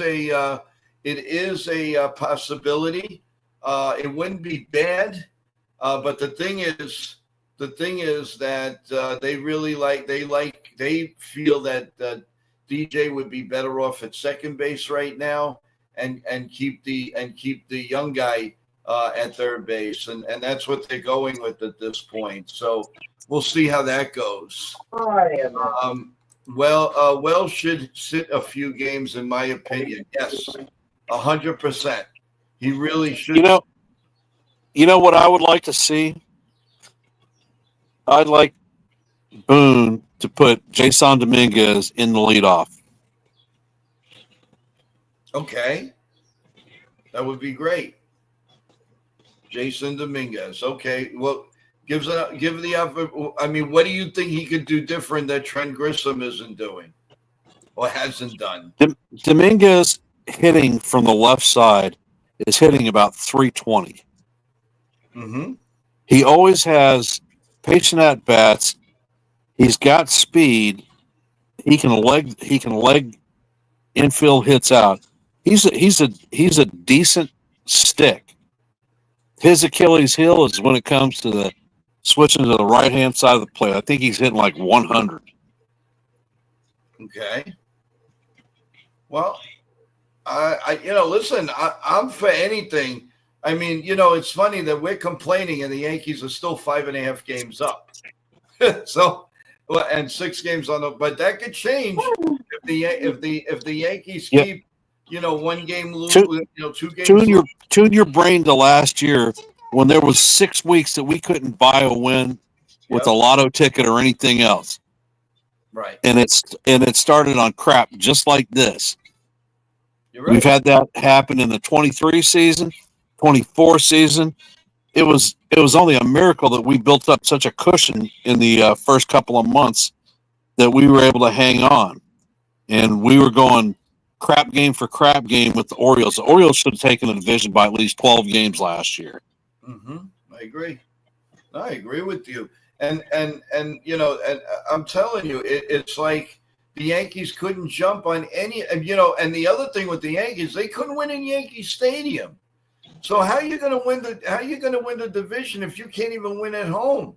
a possibility. It wouldn't be bad, but the thing is that they feel that DJ would be better off at second base right now, and keep the young guy at third base, and that's what they're going with at this point. So we'll see how that goes. Wells should sit a few games, in my opinion. Yes, 100%. He really should. You know what I would like to see? I'd like Boone to put Jason Dominguez in the leadoff. Okay, that would be great. Jason Dominguez. Okay, well, give the effort. I mean, what do you think he could do different that Trent Grissom isn't doing or hasn't done? Dominguez hitting from the left side is hitting about 320. Mm-hmm. He always has patient at bats. He's got speed. He can leg infield hits out. He's a decent stick. His Achilles heel is when it comes to the switching to the right hand side of the plate. I think he's hitting like 100. Okay. Well, listen, I'm for anything. I mean, it's funny that we're complaining and the Yankees are still 5.5 games up. So, and 6 games on but that could change if the Yankees keep, 1 game lose, 2 games. Tune your brain to last year when there was 6 weeks that we couldn't buy a win with a lotto ticket or anything else. Right. And it started on crap just like this. You're right. We've had that happen in the 23 season, 24 season. It was only a miracle that we built up such a cushion in the first couple of months that we were able to hang on. And we were going crap game for crap game with the Orioles. The Orioles should have taken the division by at least 12 games last year. Mm-hmm. I agree with you. And I'm telling you, it's like the Yankees couldn't jump on any, and the other thing with the Yankees, they couldn't win in Yankee Stadium. So how are you going to win the division if you can't even win at home?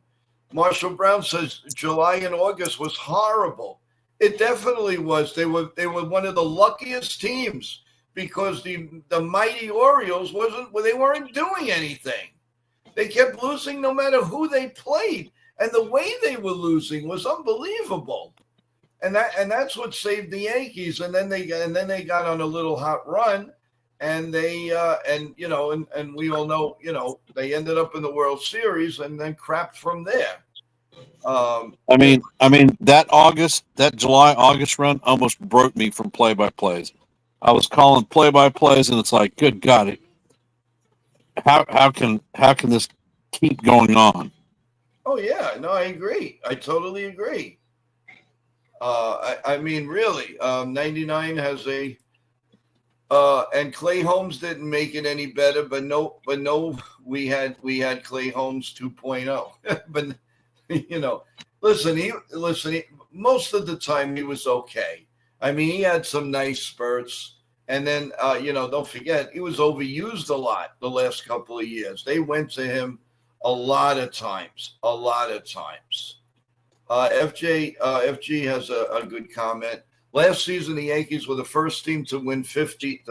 Marshall Brown says July and August was horrible. It definitely was. They were one of the luckiest teams because the mighty Orioles weren't doing anything. They kept losing no matter who they played, and the way they were losing was unbelievable. And that's what saved the Yankees. And then they got on a little hot run, and they and we all know they ended up in the World Series and then crapped from there. I mean that July August run almost broke me from play-by-plays. I was calling play-by-plays, and it's like, good God, how can this keep going on? Oh yeah, no, I agree. I totally agree. I mean, really, 99 has a and Clay Holmes didn't make it any better, but we had Clay Holmes 2.0. But listen, most of the time he was okay. I mean, he had some nice spurts, and then don't forget he was overused a lot the last couple of years. They went to him a lot of times. FG has a good comment. Last season, the Yankees were the first team to win 50,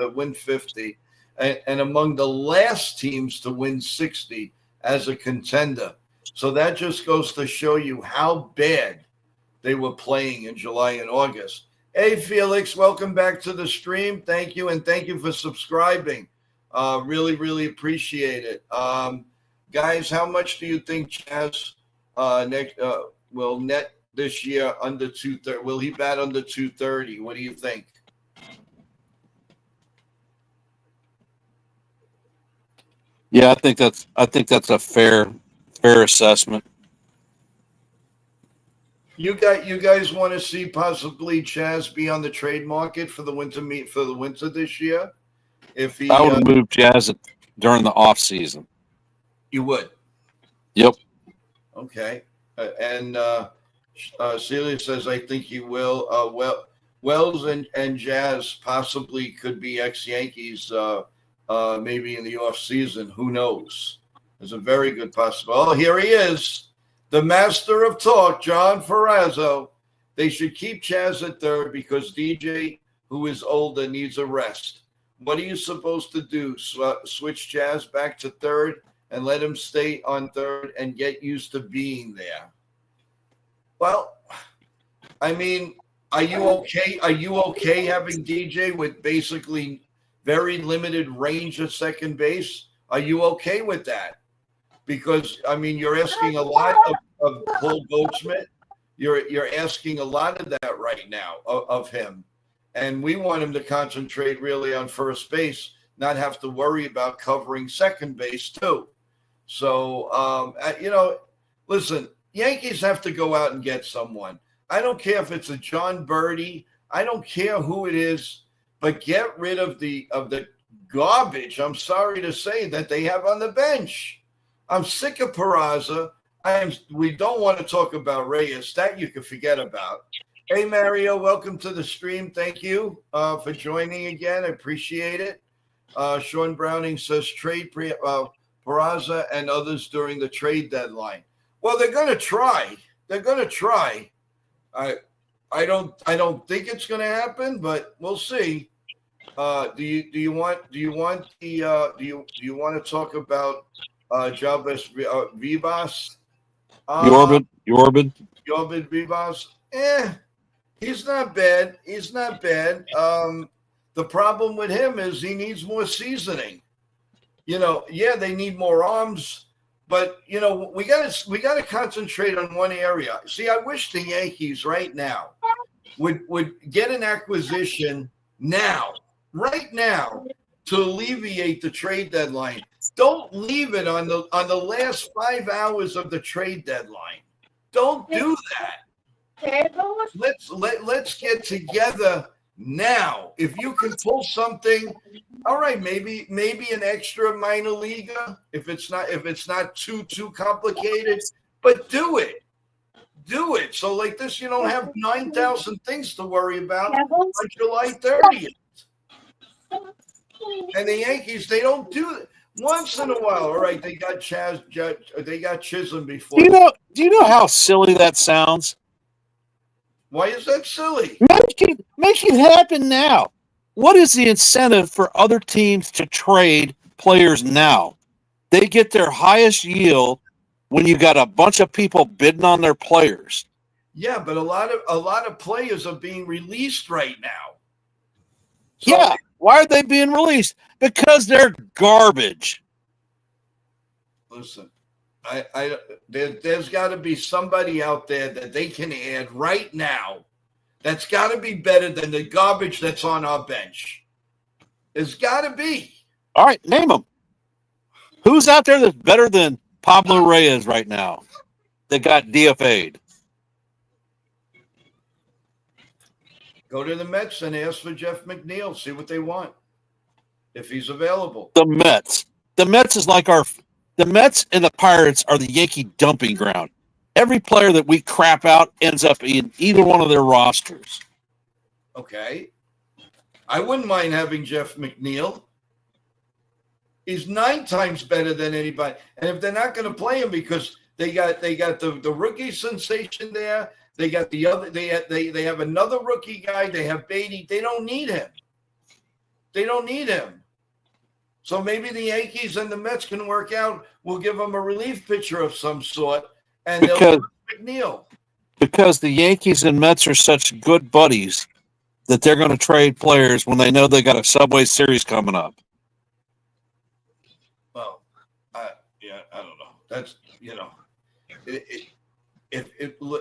and among the last teams to win 60 as a contender. So that just goes to show you how bad they were playing in July and August. Hey, Felix, welcome back to the stream. Thank you, and thank you for subscribing. Really, really appreciate it. Guys, how much do you think Chaz will net this year under 230? Will he bat under 230? What do you think? Yeah, I think that's a fair assessment. You guys want to see possibly Chaz be on the trade market for the winter this year? If he, I would move Jazz during the off season. you would. Yep. Okay. And Celia says, I think he will. Wells and Jazz possibly could be ex-Yankees maybe in the offseason. Who knows? There's a very good possibility. Oh, here he is. The master of talk, John Ferrazzo. They should keep Chaz at third because DJ, who is older, needs a rest. What are you supposed to do? Switch Chaz back to third and let him stay on third and get used to being there? Well, I mean, are you okay? Are you okay having DJ with basically very limited range at second base? Are you okay with that? Because I mean, you're asking a lot of Paul Goldschmidt. You're asking a lot of that right now of him, and we want him to concentrate really on first base, not have to worry about covering second base too. So listen, Yankees have to go out and get someone. I don't care if it's a John Birdie. I don't care who it is, but get rid of the garbage. I'm sorry to say that they have on the bench. I'm sick of Peraza. We don't want to talk about Reyes. That you can forget about. Hey, Mario, welcome to the stream. Thank you for joining again. I appreciate it. Sean Browning says trade Peraza and others during the trade deadline. Well, they're going to try. They're going to try. I don't think it's going to happen, but we'll see. Do you want to talk about Jabez Vivas? Yorbid Vivas? He's not bad. He's not bad. The problem with him is he needs more seasoning. They need more arms, but we got to concentrate on one area. See, I wish the Yankees right now would get an acquisition right now, to alleviate the trade deadline. Don't leave it on the last 5 hours of the trade deadline. Don't do that. Let's get together now. If you can pull something, all right, maybe an extra minor leaguer if it's not too complicated, but do it. Do it. So like this, you don't have 9,000 things to worry about on July 30th. And the Yankees, they don't do it. Once in a while, all right, they got they got Chisholm before. Do you know how silly that sounds? Why is that silly? Make it happen now. What is the incentive for other teams to trade players now? They get their highest yield when you got a bunch of people bidding on their players. Yeah, but a lot of players are being released right now. So, yeah. Why are they being released? Because they're garbage. Listen, there's got to be somebody out there that they can add right now that's got to be better than the garbage that's on our bench. There's got to be. All right, name them. Who's out there that's better than Pablo Reyes right now that got DFA'd? Go to the Mets and ask for Jeff McNeil. See what they want, if he's available. The Mets. The Mets is like the Mets and the Pirates are the Yankee dumping ground. Every player that we crap out ends up in either one of their rosters. Okay. I wouldn't mind having Jeff McNeil. He's 9 times better than anybody. And if they're not going to play him because they got the rookie sensation there, they got the other. They have another rookie guy. They have Beatty. They don't need him. They don't need him. So maybe the Yankees and the Mets can work out. We'll give him a relief pitcher of some sort, and they'll give McNeil. Because the Yankees and Mets are such good buddies that they're going to trade players when they know they got a Subway Series coming up. I don't know. That's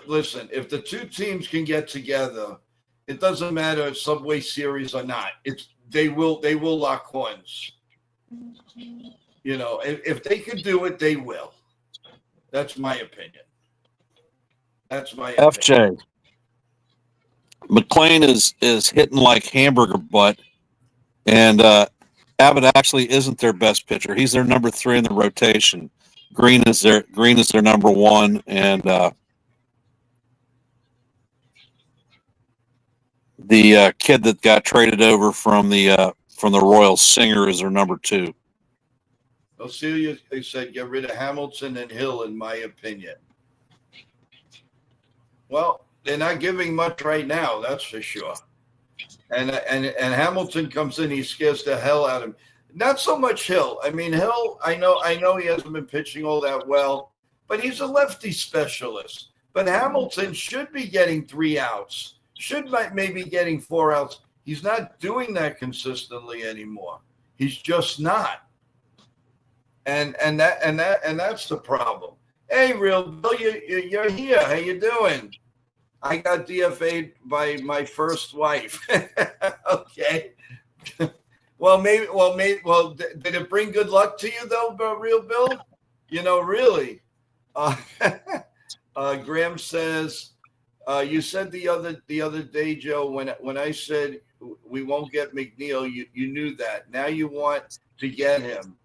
listen, if the two teams can get together, it doesn't matter if Subway Series or not. They will lock horns. If they could do it, they will. That's my opinion. FJ. McLean is hitting like hamburger butt, and Abbott actually isn't their best pitcher. He's their number 3 in the rotation. Green is their number 1, and the kid that got traded over from the Royals, Singer, is their number 2. Well, Celia said get rid of Hamilton and Hill, in my opinion. Well, they're not giving much right now, that's for sure. And Hamilton comes in, he scares the hell out of him. Not so much Hill. I mean, Hill, I know he hasn't been pitching all that well, but he's a lefty specialist. But Hamilton should be getting 3 outs, should maybe getting 4 outs. He's not doing that consistently anymore. He's just not. And that's the problem. Hey, Real Bill, you're here. How you doing? I got DFA'd by my first wife. Okay. Well, did it bring good luck to you though, Real Bill? Really. Graham says, you said the other day, Joe, when I said we won't get McNeil, you knew that. Now you want to get him.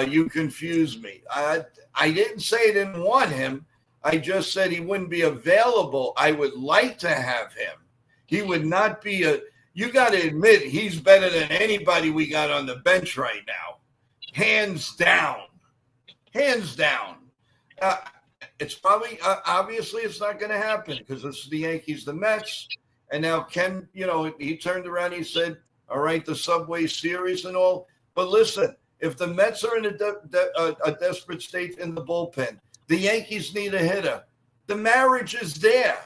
You confused me. I didn't say I didn't want him. I just said he wouldn't be available. I would like to have him. He would not be you got to admit, he's better than anybody we got on the bench right now. Hands down. Hands down. It's probably, obviously it's not going to happen because it's the Yankees, the Mets. And now Ken, he turned around, he said, all right, the Subway Series and all. But listen, if the Mets are in a desperate state in the bullpen, the Yankees need a hitter. The marriage is there.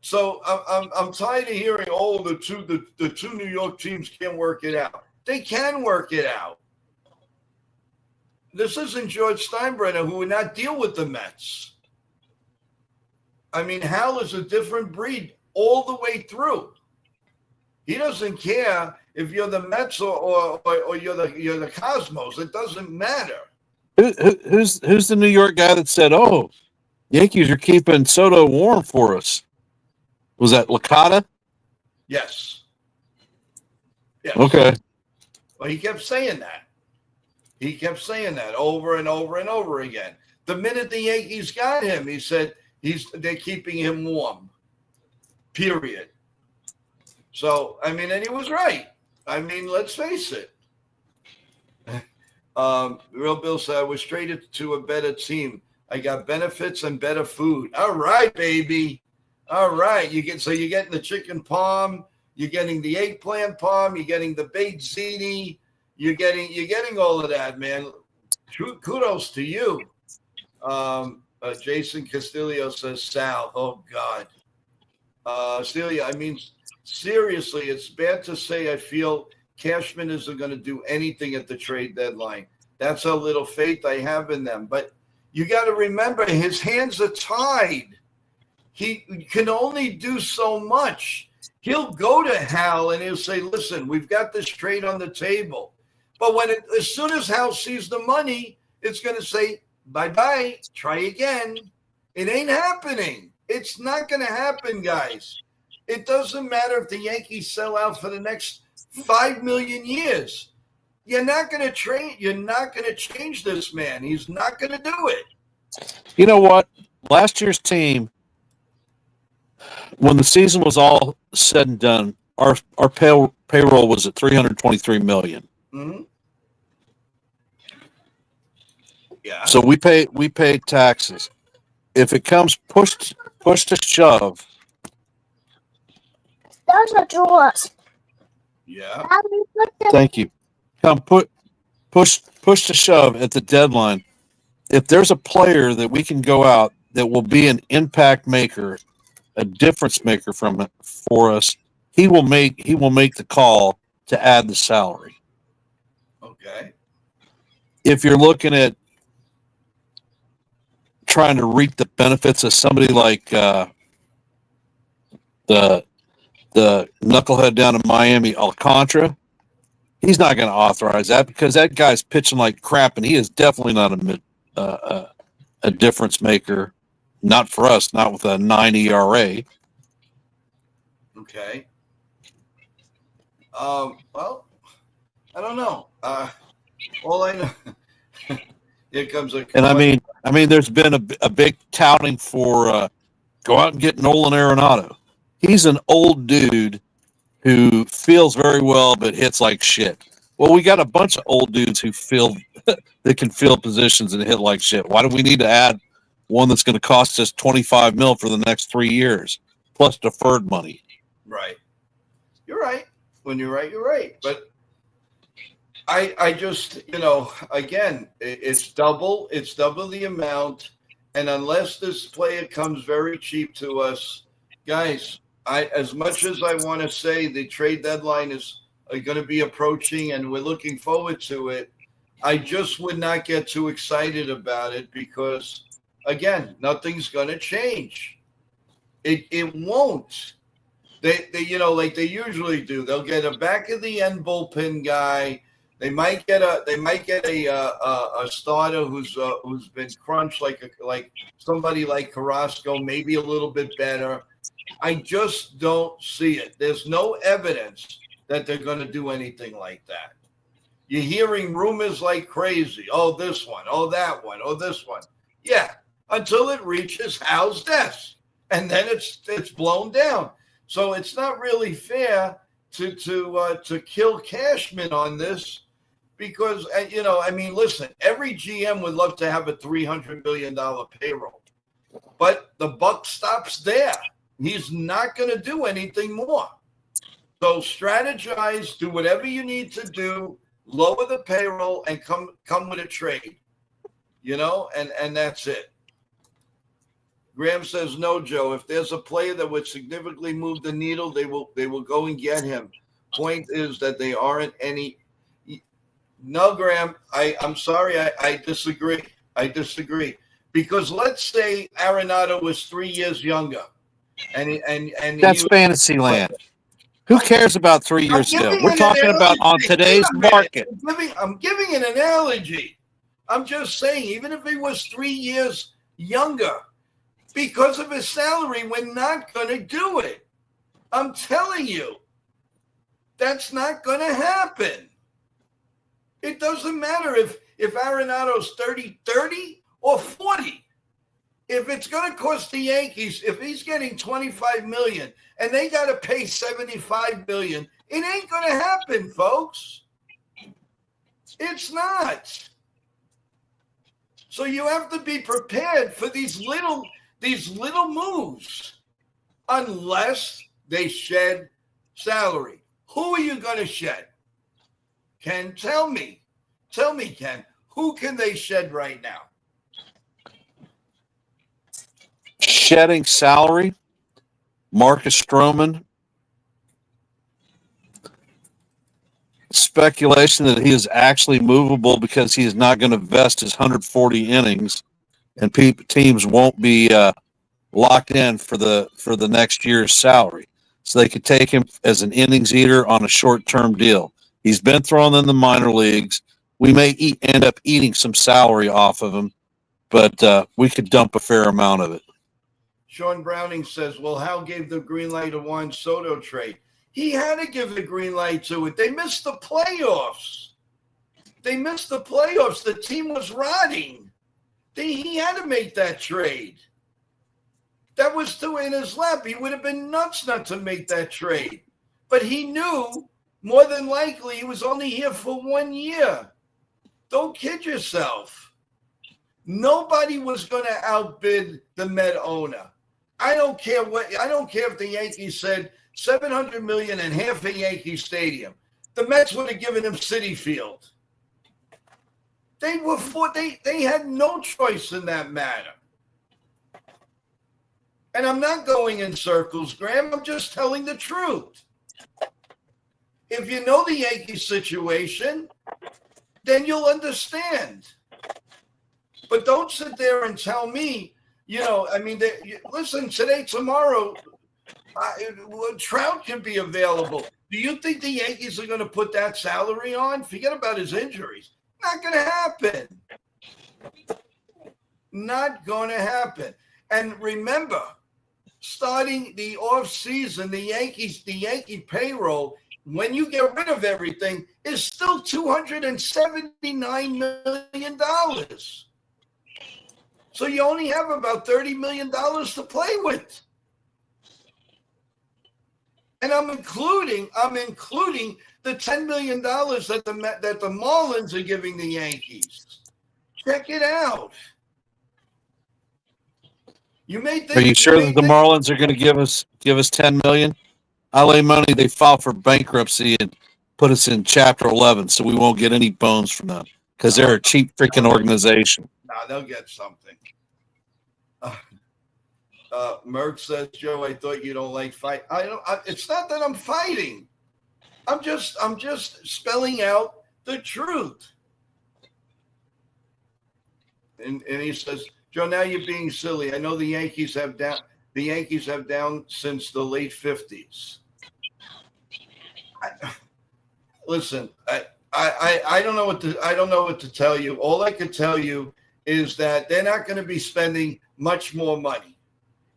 So I'm tired of hearing, the two New York teams can't work it out. They can work it out. This isn't George Steinbrenner, who would not deal with the Mets. I mean, Hal is a different breed all the way through. He doesn't care if you're the Mets or you're the Cosmos. It doesn't matter. Who's the New York guy that said, "Oh, Yankees are keeping Soto warm for us"? Was that Licata? Yes. Okay. Well, he kept saying that. He kept saying that over and over and over again. The minute the Yankees got him, he said they're keeping him warm. Period. So, I mean, and he was right. I mean, let's face it. Real Bill said, I was traded to a better team. I got benefits and better food. All right, baby. All right. You're getting the chicken palm. You're getting the eggplant palm. You're getting the baked ziti. You're getting all of that, man. Kudos to you. Jason Castillo says, Sal. Oh, God. Celia, I mean, seriously, it's bad to say I feel Cashman isn't going to do anything at the trade deadline. That's how little faith I have in them. But you got to remember, his hands are tied. He can only do so much. He'll go to Hal and he'll say, listen, we've got this trade on the table. But as soon as Hal sees the money, it's going to say, bye-bye, try again. It ain't happening. It's not going to happen, guys. It doesn't matter if the Yankees sell out for the next 5 million years. You're not going to trade. You're not going to change this man. He's not going to do it. You know what? Last year's team, when the season was all said and done, our payroll was at $323 million. Mm-hmm. Yeah. So we paid taxes. If it comes push to shove. Those are drawers. Yeah. Thank you. Push to shove at the deadline. If there's a player that we can go out that will be an impact maker, a difference maker for us, he will make the call to add the salary. Okay. If you're looking at trying to reap the benefits of somebody like the knucklehead down in Miami, Alcantara. He's not going to authorize that because that guy's pitching like crap, and he is definitely not a difference maker. Not for us, not with a 9 ERA. Okay. Well, I don't know. All I know, here comes a. And I mean, there's been a big touting for go out and get Nolan Arenado. He's an old dude who feels very well but hits like shit. Well, we got a bunch of old dudes who feel that can fill positions and hit like shit. Why do we need to add one that's going to cost us $25 million for the next 3 years plus deferred money? Right. You're right. When you're right, you're right. But I just, again, it's double the amount. And unless this player comes very cheap to us, guys, as much as I want to say the trade deadline is going to be approaching and we're looking forward to it, I just would not get too excited about it because, again, nothing's going to change. It won't. They like they usually do. They'll get a back of the end bullpen guy. They might get a starter who's been crunched like somebody like Carrasco, maybe a little bit better. I just don't see it. There's no evidence that they're going to do anything like that. You're hearing rumors like crazy. Oh, this one. Oh, that one. Oh, this one. Yeah, until it reaches Hal's desk, and then it's blown down. So it's not really fair to kill Cashman on this because listen, every GM would love to have a $300 million payroll, but the buck stops there. He's not going to do anything more. So strategize, do whatever you need to do, lower the payroll, and come with a trade. And that's it. Graham says, no, Joe. If there's a player that would significantly move the needle, they will go and get him. Point is that they aren't any. No, Graham, I'm sorry. I disagree. Because let's say Arenado was 3 years younger. And that's fantasy land. Who cares about 3 years ago? We're talking about on today's market. I'm giving an analogy. I'm just saying, even if he was 3 years younger, because of his salary, we're not going to do it. I'm telling you, that's not going to happen. It doesn't matter if Arenado's 30 or 40. If it's going to cost the Yankees, if he's getting $25 million and they got to pay $75 million, it ain't going to happen, folks. It's not. So you have to be prepared for these little moves, unless they shed salary. Who are you going to shed? Ken, tell me, Ken, who can they shed right now? Shedding salary, Marcus Stroman. Speculation that he is actually movable because he is not going to vest his 140 innings, and teams won't be locked in for the next year's salary. So they could take him as an innings eater on a short-term deal. He's been thrown in the minor leagues. We may end up eating some salary off of him, but we could dump a fair amount of it. Sean Browning says, well, Hal gave the green light to Juan Soto trade. He had to give the green light to it. They missed the playoffs. The team was rotting. He had to make that trade. That was too in his lap. He would have been nuts not to make that trade. But he knew more than likely he was only here for 1 year. Don't kid yourself. Nobody was going to outbid the Met owner. I don't care if the Yankees said $700 million and half a Yankee Stadium. The Mets would have given him Citi Field. They had no choice in that matter. And I'm not going in circles, Graham. I'm just telling the truth. If you know the Yankee situation, then you'll understand. But don't sit there and tell me, listen, today, tomorrow, Trout can be available. Do you think the Yankees are going to put that salary on? Forget about his injuries. Not going to happen. Not going to happen. And remember, starting the offseason, the Yankee payroll, when you get rid of everything, is still $279 million. So you only have about $30 million to play with. And I'm including the $10 million that the Marlins are giving the Yankees. Check it out. Are you sure that the Marlins are going to give us $10 million? I lay money they file for bankruptcy and put us in Chapter 11, so we won't get any bones from them because they're a cheap freaking organization. No, they'll get something. Merck says, Joe, I thought you don't like fight. It's not that I'm fighting. I'm just spelling out the truth. And he says, Joe, now you're being silly. I know the Yankees have down since the late 50s. Listen, I don't know what to tell you. All I can tell you is that they're not going to be spending much more money.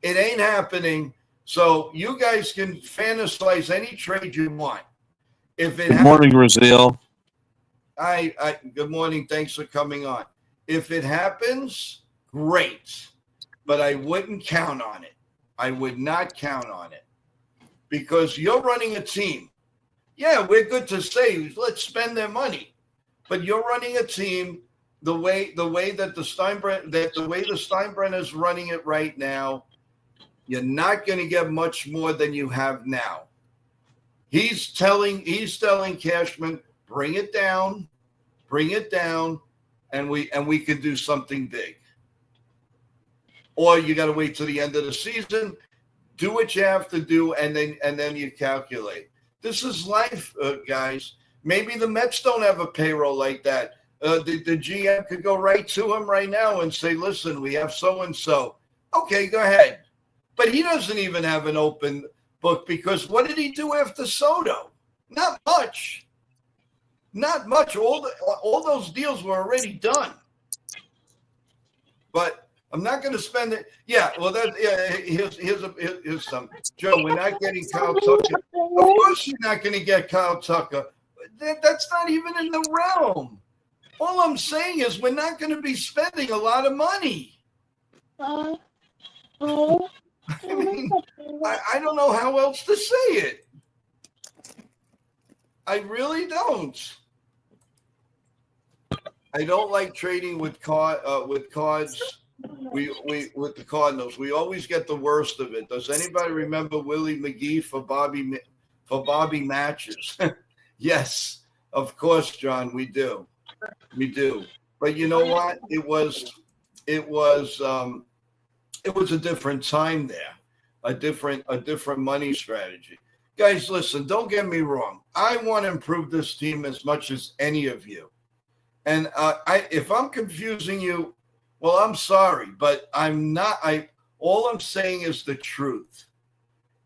It ain't happening. So you guys can fantasize any trade you want. Good morning, Brazil. Good morning. Thanks for coming on. If it happens, great. But I wouldn't count on it. I would not count on it. Because you're running a team. Yeah, we're good to say, let's spend their money. But you're running a team the way that the Steinbrenner's running it right now. You're not going to get much more than you have now. He's telling Cashman, bring it down, and we can do something big. Or you got to wait till the end of the season, do what you have to do, and then you calculate. This is life, guys. Maybe the Mets don't have a payroll like that. The GM could go right to him right now and say, listen, we have so-and-so. Okay, go ahead. But he doesn't even have an open book because what did he do after Soto? Not much. Not much. All those deals were already done. But I'm not going to spend it. Yeah, well, here's some. Joe, we're not getting Kyle Tucker. Of course you're not going to get Kyle Tucker. That's not even in the realm. All I'm saying is we're not going to be spending a lot of money. I mean, I don't know how else to say it. I really don't. I don't like trading with cards. We with the Cardinals. We always get the worst of it. Does anybody remember Willie McGee for Bobby Matches? Yes, of course, John. We do. But you know what? It was a different time there, a different money strategy. Guys, listen, don't get me wrong. I want to improve this team as much as any of you. And if I'm confusing you, well, I'm sorry, but I'm not. All I'm saying is the truth.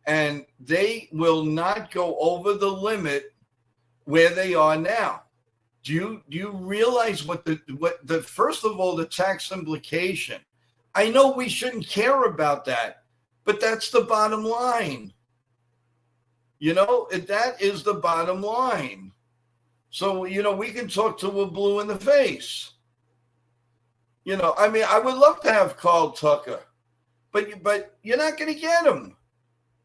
And they will not go over the limit where they are now. Do you realize what the first of all, the tax implication? I know we shouldn't care about that, but that's the bottom line. That is the bottom line. So, we can talk till we're blue in the face. I would love to have Carl Tucker, but you're not going to get him.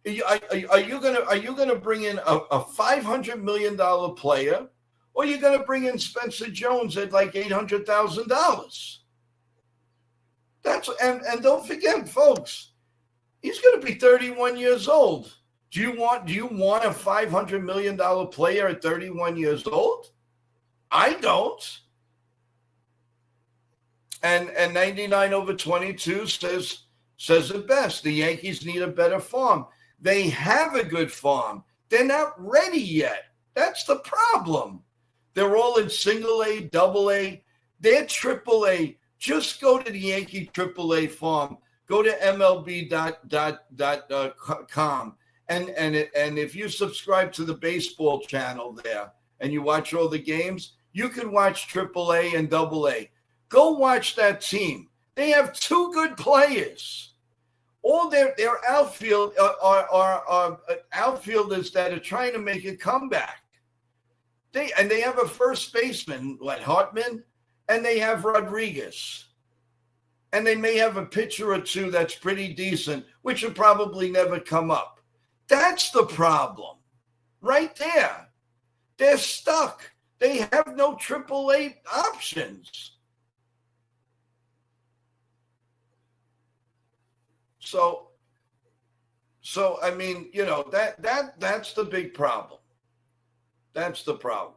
Are you going to bring in a $500 million player, or are you going to bring in Spencer Jones at like $800,000? And don't forget, folks, he's going to be 31 years old. Do you want a $500 million player at 31 years old? I don't. And 99/22 says it best. The Yankees need a better farm. They have a good farm. They're not ready yet. That's the problem. They're all in single A, double A. They're triple A Just go to the Yankee AAA farm. Go to MLB.com. And if you subscribe to the baseball channel there and you watch all the games, you can watch AAA and AA. Go watch that team. They have two good players. All their outfield are outfielders that are trying to make a comeback. They have a first baseman, Hartman, and they have Rodriguez. And they may have a pitcher or two that's pretty decent, which will probably never come up. That's the problem right there. They're stuck. They have no AAA options. So I mean, that's the big problem. That's the problem.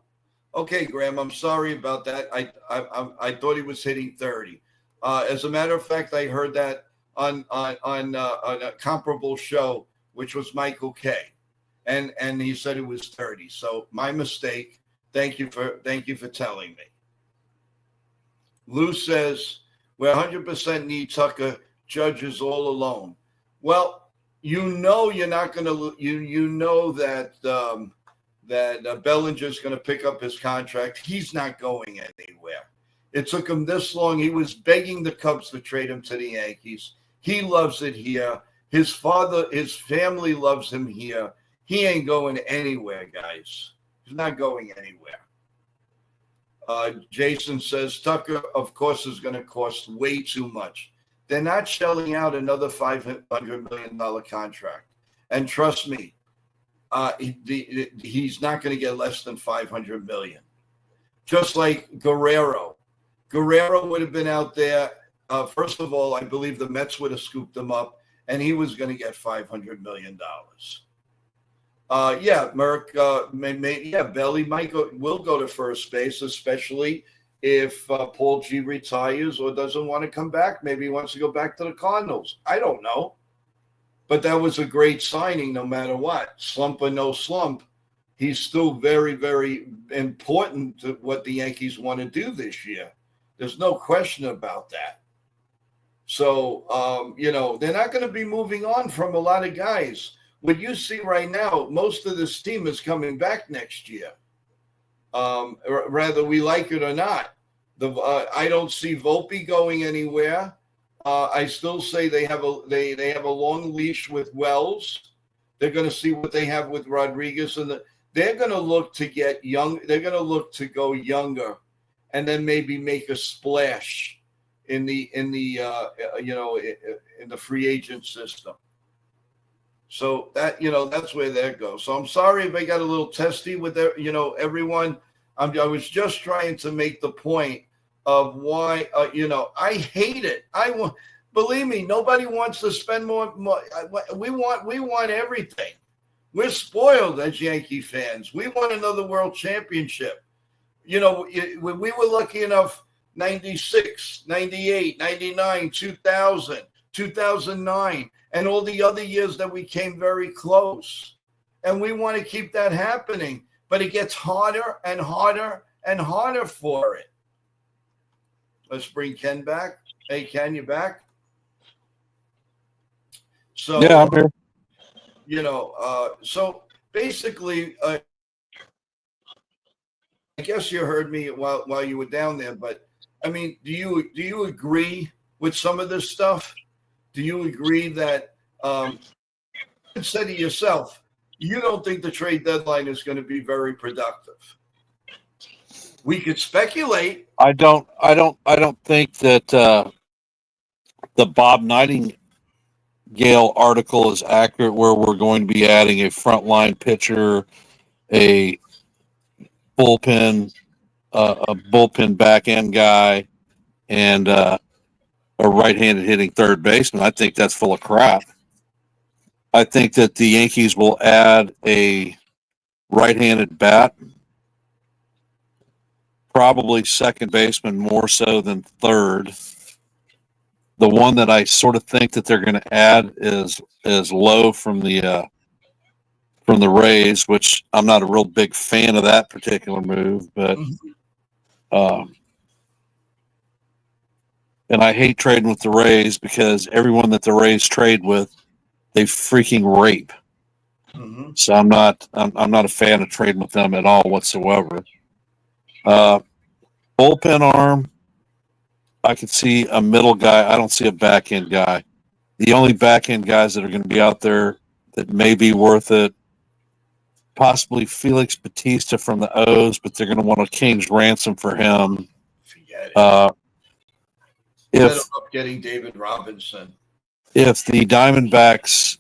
Okay, Graham, I'm sorry about that. I thought he was hitting 30. As a matter of fact, I heard that on a comparable show, which was Michael Kay, and he said it was 30. So my mistake. Thank you for telling me. Lou says we 100% need Tucker. Judge is all alone. Well, you're not going to. You know that Bellinger's going to pick up his contract. He's not going anywhere. It took him this long. He was begging the Cubs to trade him to the Yankees. He loves it here. His family loves him here. He ain't going anywhere, guys. He's not going anywhere. Jason says Tucker, of course, is going to cost way too much. They're not shelling out another $500 million contract. And trust me, he's not going to get less than $500 million. Just like Guerrero. Guerrero would have been out there. First of all, I believe the Mets would have scooped him up, and he was going to get $500 million. Merck, Belly will go to first base, especially if Paul G retires or doesn't want to come back. Maybe he wants to go back to the Cardinals. I don't know. But that was a great signing no matter what. Slump or no slump, he's still very, very important to what the Yankees want to do this year. There's no question about that. So, they're not going to be moving on from a lot of guys. What you see right now, most of this team is coming back next year. Whether we like it or not. I don't see Volpe going anywhere. I still say they have a long leash with Wells. They're going to see what they have with Rodriguez, and they're going to look to get young. They're going to look to go younger, and then maybe make a splash in the free agent system. So that that's where that goes. So I'm sorry if I got a little testy with everyone. I was just trying to make the point of why I hate it. Believe me, nobody wants to spend more. We want everything. We're spoiled as Yankee fans. We want another world championship. When we were lucky enough, 96, 98, 99, 2000, 2009, and all the other years that we came very close. And we want to keep that happening. But it gets harder and harder and harder for it. Let's bring Ken back. Hey, Ken, you back? So, yeah, I'm here. So basically, I guess you heard me while you were down there. But I mean, do you agree with some of this stuff? Do you agree that you said to yourself, you don't think the trade deadline is going to be very productive? We could speculate. I don't think that the Bob Nightingale article is accurate, where we're going to be adding a frontline pitcher, a bullpen back end guy, and a right-handed hitting third baseman. I think that's full of crap. I think that the Yankees will add a right-handed bat, probably second baseman more so than third. The one that I sort of think that they're going to add is Lowe from the Rays, which I'm not a real big fan of that particular move, but and I hate trading with the Rays because everyone that the Rays trade with, they freaking rape. Mm-hmm. So I'm not a fan of trading with them at all whatsoever. Bullpen arm, I could see a middle guy. I don't see a back end guy. The only back end guys that are going to be out there that may be worth it, possibly Felix Batista from the O's, but they're going to want a king's ransom for him. Forget it. If Better up getting David Robinson. if the Diamondbacks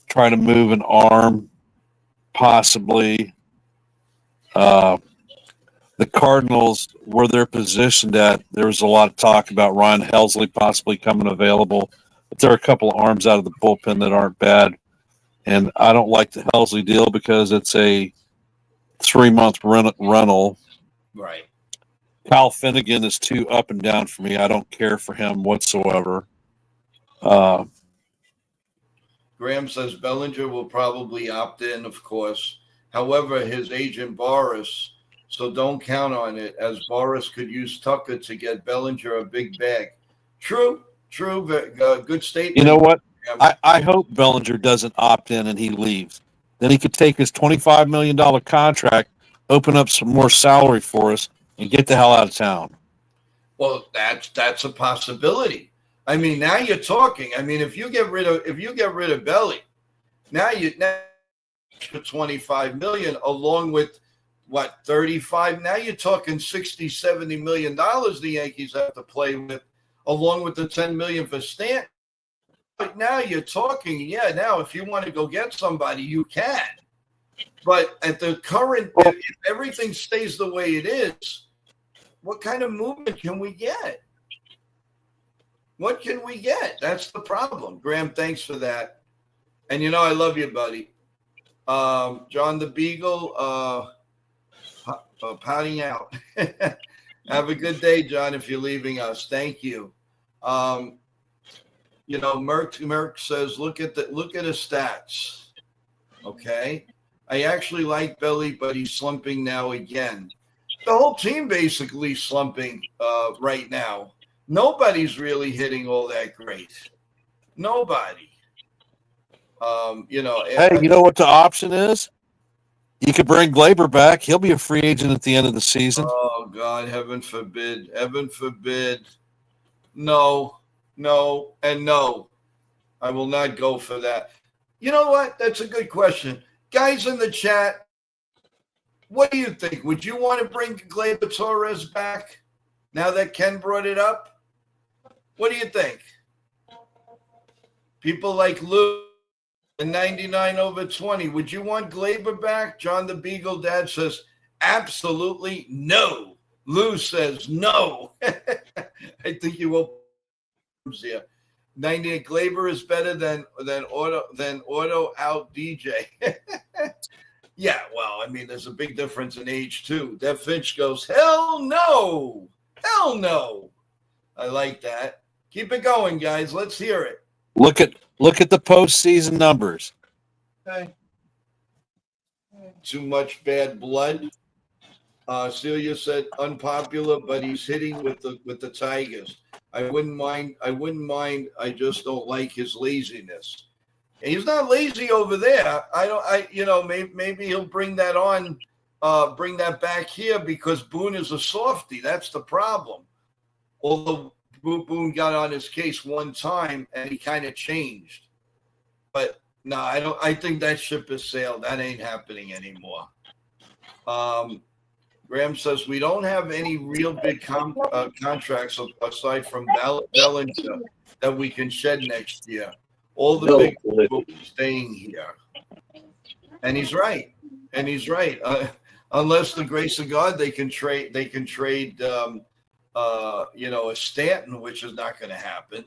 try to move an arm, possibly the Cardinals, where they're positioned at, there was a lot of talk about Ryan Helsley possibly coming available, but there are a couple of arms out of the bullpen that aren't bad. And I don't like the Helsley deal because it's a 3-month rental. Right. Kyle Finnegan is too up and down for me. I don't care for him whatsoever. Graham says Bellinger will probably opt in, of course. However, his agent Boris, so don't count on it, as Boris could use Tucker to get Bellinger a big bag. True. Good statement. You know what? I hope Bellinger doesn't opt in and he leaves. Then he could take his $25 million contract, open up some more salary for us, and get the hell out of town. Well, that's a possibility. I mean, now you're talking. I mean, if you get rid of Belly, now for $25 million along with what 35. Now you're talking $60-70 million the Yankees have to play with, along with the $10 million for Stanton. But now you're talking, now if you want to go get somebody, you can. But at the current, if everything stays the way it is, what kind of movement can we get? What can we get? That's the problem. Graham, thanks for that. And I love you, buddy. John the Beagle, pouting out. Have a good day, John, if you're leaving us. Thank you. Merck says, look at his stats. Okay. I actually like Belly, but he's slumping now again. The whole team basically slumping right now. Nobody's really hitting all that great. Nobody. Hey, you know what the option is? You could bring Glaber back. He'll be a free agent at the end of the season. Oh, God, heaven forbid. Heaven forbid. No, and no. I will not go for that. You know what? That's a good question. Guys in the chat, what do you think? Would you want to bring Gleyber Torres back now that Ken brought it up? What do you think? People like Lou and 99/20. Would you want Gleyber back? John the Beagle Dad says, absolutely no. Lou says no. I think you will. Yeah. 98 Gleyber is better than auto out DJ. Yeah, well, I mean, there's a big difference in age too. Dev Finch goes, hell no. I like that. Keep it going, guys. Let's hear it. Look at the postseason numbers. Okay. Too much bad blood. Celia said unpopular, but he's hitting with the Tigers. I wouldn't mind. I just don't like his laziness. And he's not lazy over there. Maybe he'll bring that on, bring that back here because Boone is a softie. That's the problem. Although Boone got on his case one time and he kind of changed. But no, I don't. I think that ship has sailed. That ain't happening anymore. Graham says we don't have any real big contracts aside from Bellinger that we can shed next year. All the big will be staying here, and he's right. Unless the grace of God, they can trade. A Stanton, which is not going to happen.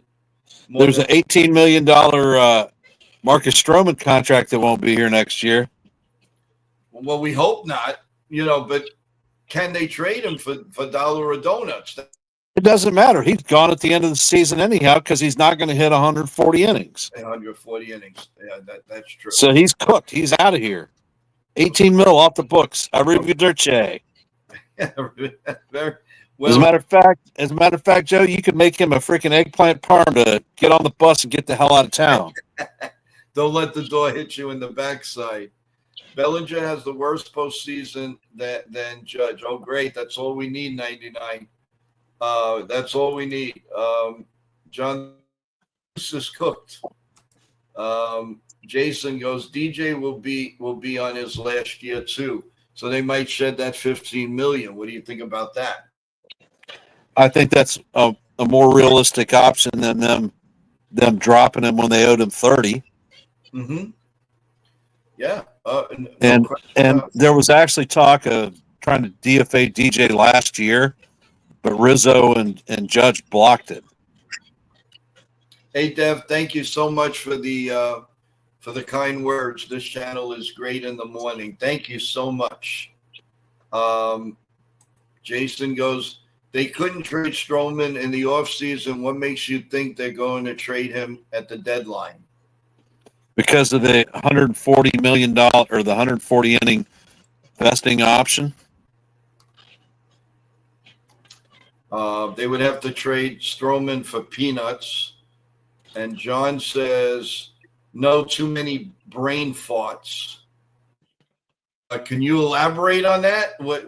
There's an $18 million Marcus Stroman contract that won't be here next year. Well, we hope not. But can they trade him for dollar or donuts? It doesn't matter. He's gone at the end of the season anyhow because he's not going to hit 140 innings. 140 innings. Yeah, that's true. So he's cooked. He's out of here. 18 mil off the books. Arrivederci. Very, As a well, matter of fact, Joe, you could make him a freaking eggplant parm to get on the bus and get the hell out of town. don't let the door hit you in the backside. Bellinger has the worst postseason than Judge. Oh, great. That's all we need, 99. That's all we need. John is cooked. Jason goes, DJ will be on his last year too. So they might shed that 15 million. What do you think about that? I think that's a more realistic option than them dropping him when they owed him 30. Mm-hmm. Yeah. And there was actually talk of trying to DFA DJ last year, but Rizzo and Judge blocked it. Hey, Dev, thank you so much for the kind words. This channel is great in the morning. Thank you so much. Jason goes, they couldn't trade Stroman in the offseason. What makes you think they're going to trade him at the deadline? Because of the $140 million or the 140 inning vesting option. They would have to trade Stroman for peanuts. And John says, no, too many brain farts. Can you elaborate on that? What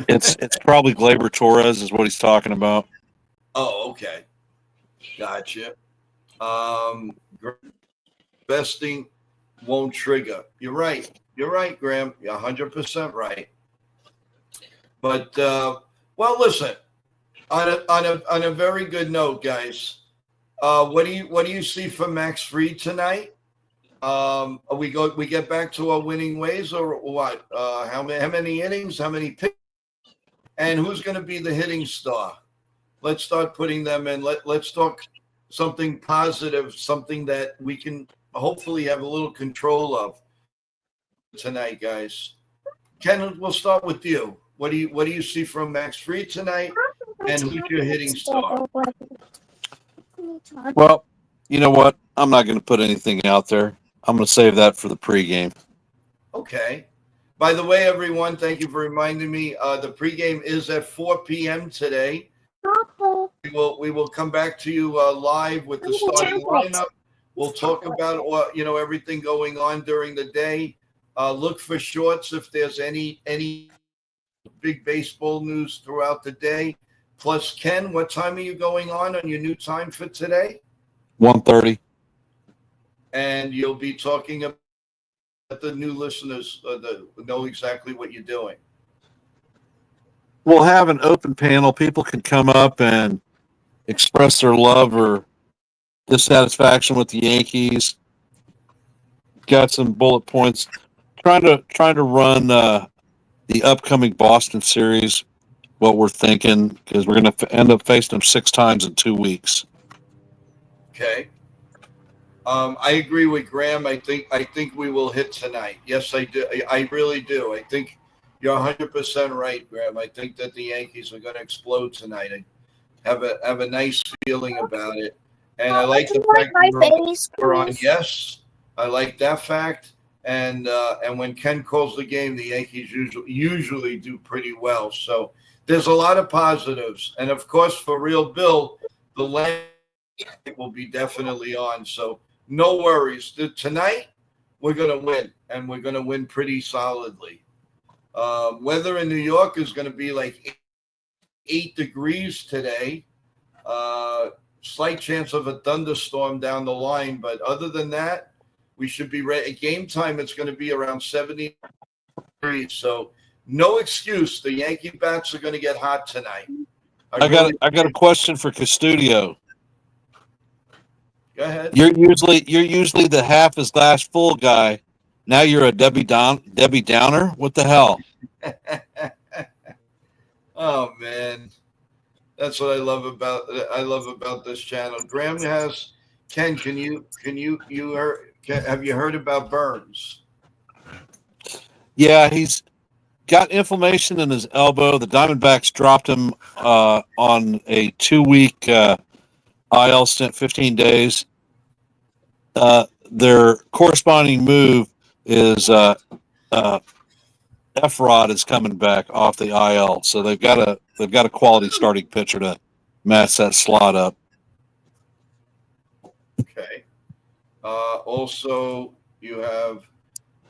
It's probably Gleyber Torres is what he's talking about. Oh, okay. Gotcha. Vesting won't trigger. You're right. You're right, Graham. You're 100% right. But well, listen. On a very good note, guys. What do you see for Max Fried tonight? We get back to our winning ways, or what? How many innings? How many picks? And who's going to be the hitting star? Let's start putting them in. Let's talk something positive, something that we can hopefully have a little control of tonight, guys. Ken, we'll start with you. What do you see from Max Fried tonight? And who's your hitting star? Well, you know what? I'm not going to put anything out there. I'm going to save that for the pregame. Okay. By the way, everyone, thank you for reminding me. The pregame is at 4 p.m. today. We will come back to you live with the starting lineup. We'll talk about everything going on during the day. Look for shorts if there's any big baseball news throughout the day. Plus, Ken, what time are you going on your new time for today? 1:30. And you'll be talking about the new listeners know exactly what you're doing. We'll have an open panel. People can come up and express their love or dissatisfaction with the Yankees. Got some bullet points. Trying to run the upcoming Boston series. What we're thinking, because we're going to end up facing them 6 times in 2 weeks. Okay. I agree with Graham. I think we will hit tonight. Yes, I do. I really do. I think you're 100% right, Graham. I think that the Yankees are going to explode tonight. I have a nice feeling about it, and I like the fact that we're on. Yes, I like that fact. And when Ken calls the game, the Yankees usually do pretty well. So there's a lot of positives, and of course, for real, Bill, the land will be definitely on. So no worries. Tonight we're going to win, and we're going to win pretty solidly. Weather in New York is going to be like 8 degrees today. Slight chance of a thunderstorm down the line, but other than that, we should be ready. At game time, it's going to be around 70 degrees. So no excuse. The Yankee bats are going to get hot tonight. I got a question for Custodio. Go ahead. You're usually the half is glass full guy. Now you're a Debbie Downer. What the hell? Oh man, that's what I love about this channel. Graham has Ken. Have you heard about Burns? Yeah, he's got inflammation in his elbow. The Diamondbacks dropped him on a 2-week IL stint, 15 days. Their corresponding move is Efrod is coming back off the IL, so they've got a quality starting pitcher to match that slot up. Okay. Also, you have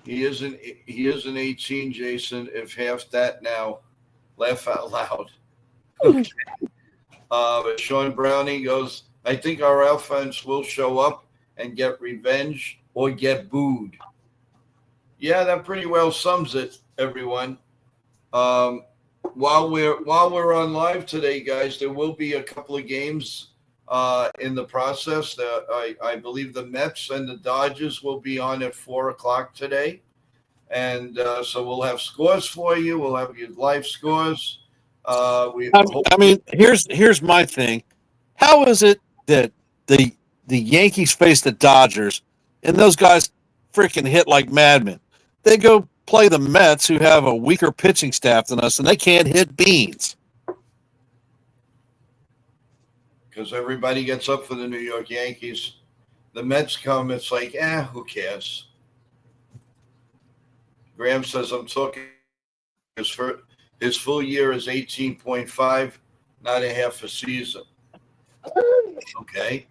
he is an 18, Jason. If half that now, laugh out loud. Okay. But Sean Browning goes, I think our offense will show up and get revenge or get booed. Yeah, that pretty well sums it, everyone. While we're on live today, guys, there will be a couple of games in the process. I believe the Mets and the Dodgers will be on at 4:00 today, and so we'll have scores for you. We'll have your live scores. I mean, here's my thing. How is it that the Yankees face the Dodgers and those guys freaking hit like madmen? They go play the Mets, who have a weaker pitching staff than us, and they can't hit beans. because everybody gets up for the New York Yankees. The Mets come, it's like, who cares? Graham says, I'm talking his full year is 18.5, not a half a season. Okay.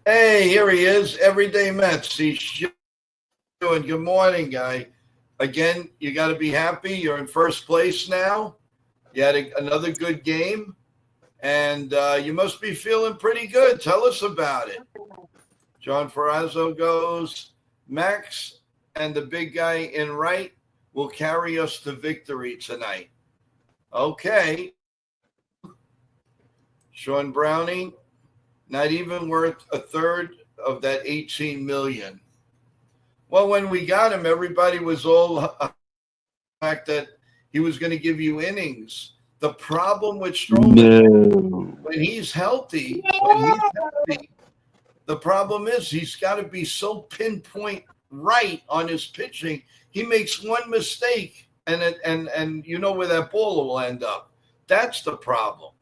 Hey, here he is, everyday Mets. He's doing. Good morning, guy. Again, you got to be happy. You're in first place now. You had another good game, and you must be feeling pretty good. Tell us about it. John Ferrazzo goes, Max and the big guy in right will carry us to victory tonight. Okay. Sean Browning, not even worth a third of that 18 million. Well, when we got him, everybody was all fact that he was going to give you innings. The problem with Stroman, when he's healthy, the problem is he's got to be so pinpoint right on his pitching. He makes one mistake, and you know where that ball will end up. That's the problem.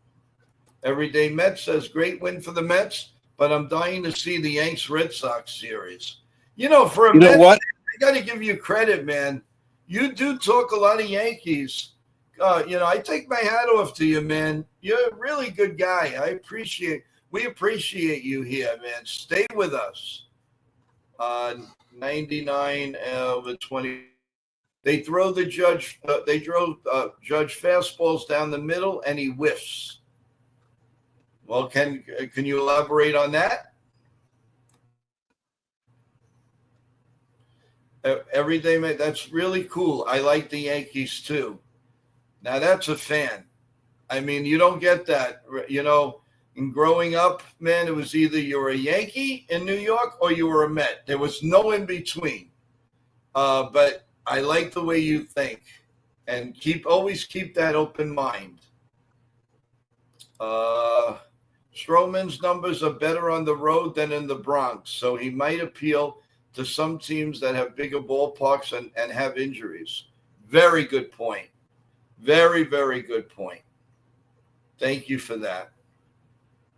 Everyday Mets says, great win for the Mets, but I'm dying to see the Yanks-Red Sox series. You know, for a Mets, I got to give you credit, man. You do talk a lot of Yankees. I take my hat off to you, man. You're a really good guy. We appreciate you here, man. Stay with us. 99 over 20. They throw the Judge. They throw Judge fastballs down the middle, and he whiffs. Well, can you elaborate on that? Every day, man. That's really cool. I like the Yankees too. Now that's a fan. I mean, you don't get that. In growing up, man, it was either you were a Yankee in New York or you were a Met. There was no in between. But I like the way you think, and always keep that open mind. Stroman's numbers are better on the road than in the Bronx, so he might appeal to some teams that have bigger ballparks and have injuries. Very good point. Very, very good point. Thank you for that.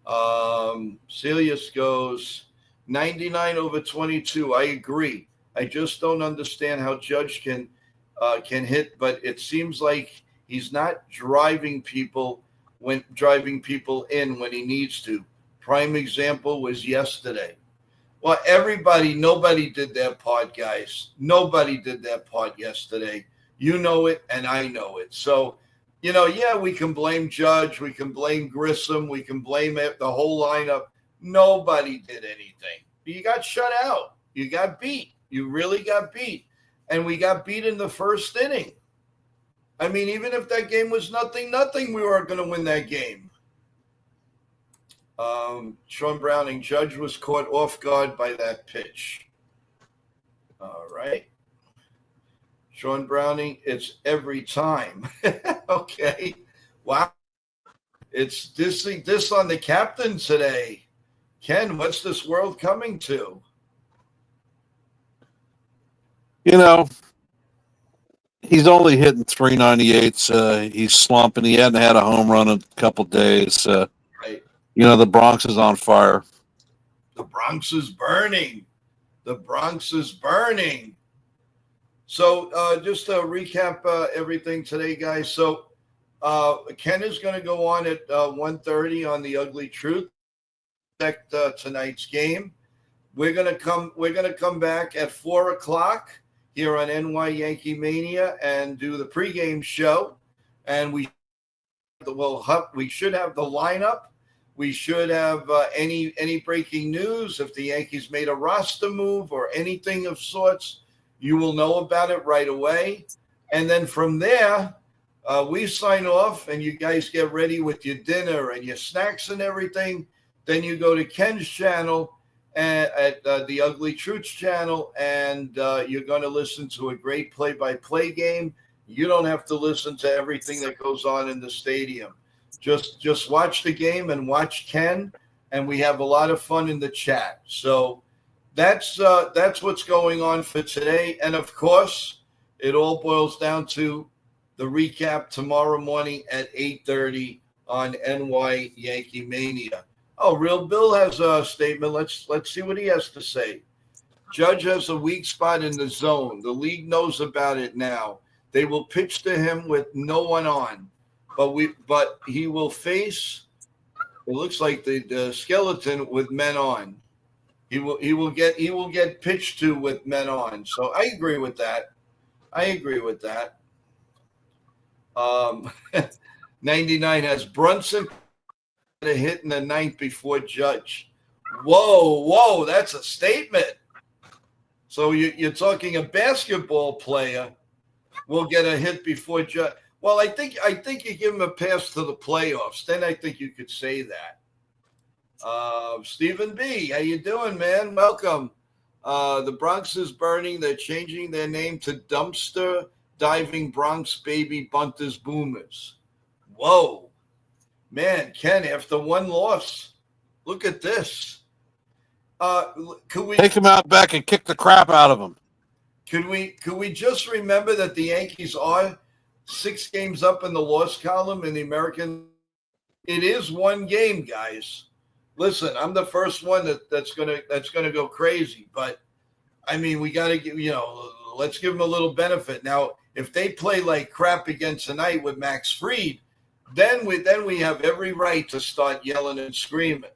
Celius goes 99 over 22. I agree. I just don't understand how Judge can hit, but it seems like he's not driving people in when he needs to. Prime example was yesterday. Well, nobody did their part, guys. Nobody did their part yesterday. You know it, and I know it. So, we can blame Judge. We can blame Grissom. We can blame the whole lineup. Nobody did anything. You got shut out. You got beat. You really got beat. And we got beat in the first inning. I mean, even if that game was 0-0, we weren't going to win that game. Sean Browning, Judge was caught off guard by that pitch. All right. Sean Browning, it's every time. Okay. Wow. It's this on the captain today. Ken, what's this world coming to? He's only hitting 398s. He's slumping. He hadn't had a home run in a couple days. Right. The Bronx is on fire. The Bronx is burning. The Bronx is burning. So just to recap everything today, guys. So Ken is going to go on at 1:30 on the Ugly Truth. Tonight's game. We're gonna come back at 4 o'clock here on NY Yankee Mania and do the pregame show. And we should have the lineup. We should have any breaking news. If the Yankees made a roster move or anything of sorts, you will know about it right away. And then from there, we sign off, and you guys get ready with your dinner and your snacks and everything. Then you go to Ken's channel at the Ugly Truths channel, and you're going to listen to a great play-by-play game. You don't have to listen to everything that goes on in the stadium. Just watch the game and watch Ken, and we have a lot of fun in the chat. So that's what's going on for today. And of course, it all boils down to the recap tomorrow morning at 8:30 on NY Yankee Mania. Oh, Real Bill has a statement. Let's see what he has to say. Judge has a weak spot in the zone. The league knows about it now. They will pitch to him with no one on, but he will face. It looks like the skeleton with men on. He will get pitched to with men on. So I agree with that. 99 has Brunson a hit in the ninth before Judge. Whoa, that's a statement. So you're talking a basketball player will get a hit before Judge. Well, I think you give him a pass to the playoffs. Then I think you could say that. Stephen B, how you doing, man? Welcome. The Bronx is burning. They're changing their name to Dumpster Diving Bronx Baby Bunters Boomers. Whoa. Man, Ken, after one loss, look at this. Could we take him out back and kick the crap out of him? Could we just remember that the Yankees are 6 games up in the loss column in the American? It is one game, guys. Listen, I'm the first one that's gonna go crazy, but I mean, we got to give let's give them a little benefit. Now, if they play like crap again tonight with Max Fried, then we have every right to start yelling and screaming.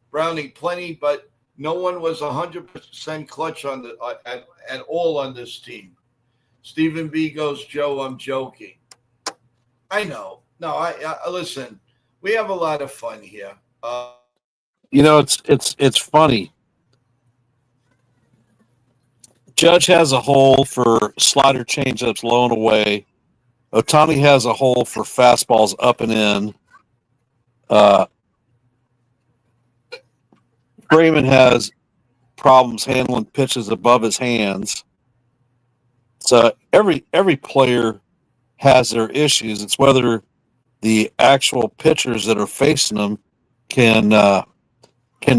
Browning plenty, but no one was 100% clutch on at all on this team. Stephen B goes, Joe, I'm joking. I know. No, I listen. We have a lot of fun here. It's funny. Judge has a hole for slider changeups low and away. Otani has a hole for fastballs up and in. Freeman has problems handling pitches above his hands. So every player has their issues. It's whether the actual pitchers that are facing them can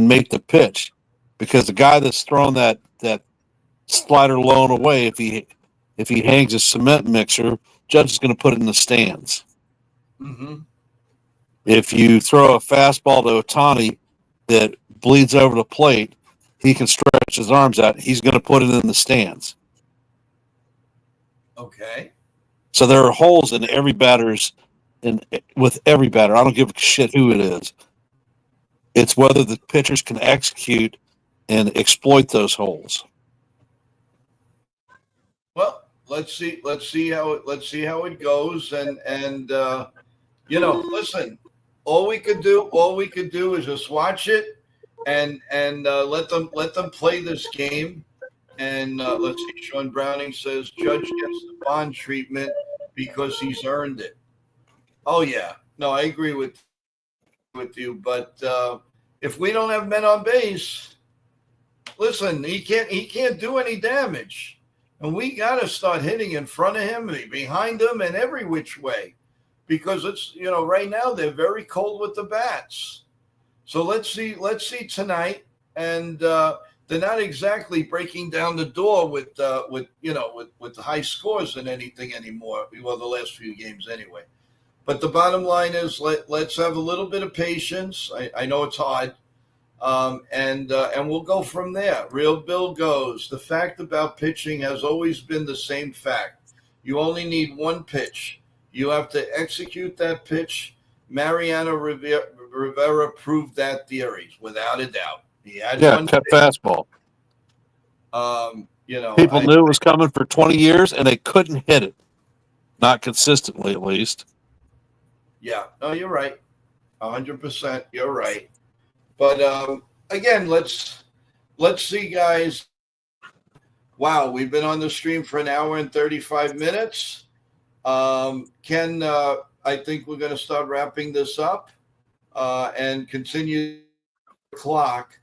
make the pitch, because the guy that's throwing that slider low and away, if he hangs a cement mixer, Judge is going to put it in the stands. Mm-hmm. If you throw a fastball to Otani that bleeds over the plate, he can stretch his arms out. He's going to put it in the stands. Okay. So there are holes in every batter's, with every batter. I don't give a shit who it is. It's whether the pitchers can execute and exploit those holes. Well, let's see how it goes, and listen. All we could do is just watch it and let them play this game. And let's see. Sean Browning says Judge gets the bond treatment because he's earned it. Oh yeah, no, I agree with you. But if we don't have men on base, listen, he can't do any damage. And we got to start hitting in front of him, behind him, and every which way, because it's right now they're very cold with the bats. So let's see tonight, and they're not exactly breaking down the door with high scores and anything anymore. Well, the last few games anyway. But the bottom line is let's have a little bit of patience. I know it's hard. and we'll go from there. Real Bill goes. The fact about pitching has always been the same fact. You only need one pitch. You have to execute that pitch. Mariano Rivera proved that theory without a doubt. He had one cut pitch. fastball. People knew it was coming for 20 years, and they couldn't hit it. Not consistently, at least. Yeah, no, you're right. 100%. You're right. But again, let's see, guys. Wow, we've been on the stream for an hour and 35 minutes. Ken, I think we're going to start wrapping this up and continue the clock.